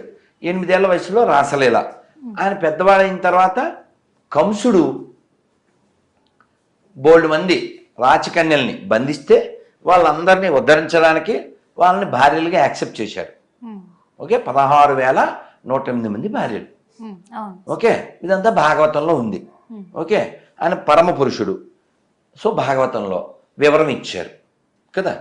8 ఏళ్ల వయసులో రాసలీల. ఆయన పెద్దవాడైన తర్వాత కంసుడు బోల్డ్ మంది రాచకన్యల్ని బంధిస్తే వాళ్ళందరినీ ఉద్ధరించడానికి వాళ్ళని భార్యలుగా యాక్సెప్ట్ చేశాడు. ఓకే, 16,108 మంది భార్యలు. ఓకే, ఇదంతా భాగవతంలో ఉంది. ఓకే, ఆయన పరమ పురుషుడు. సో భాగవతంలో వివరణ ఇచ్చారు కదా.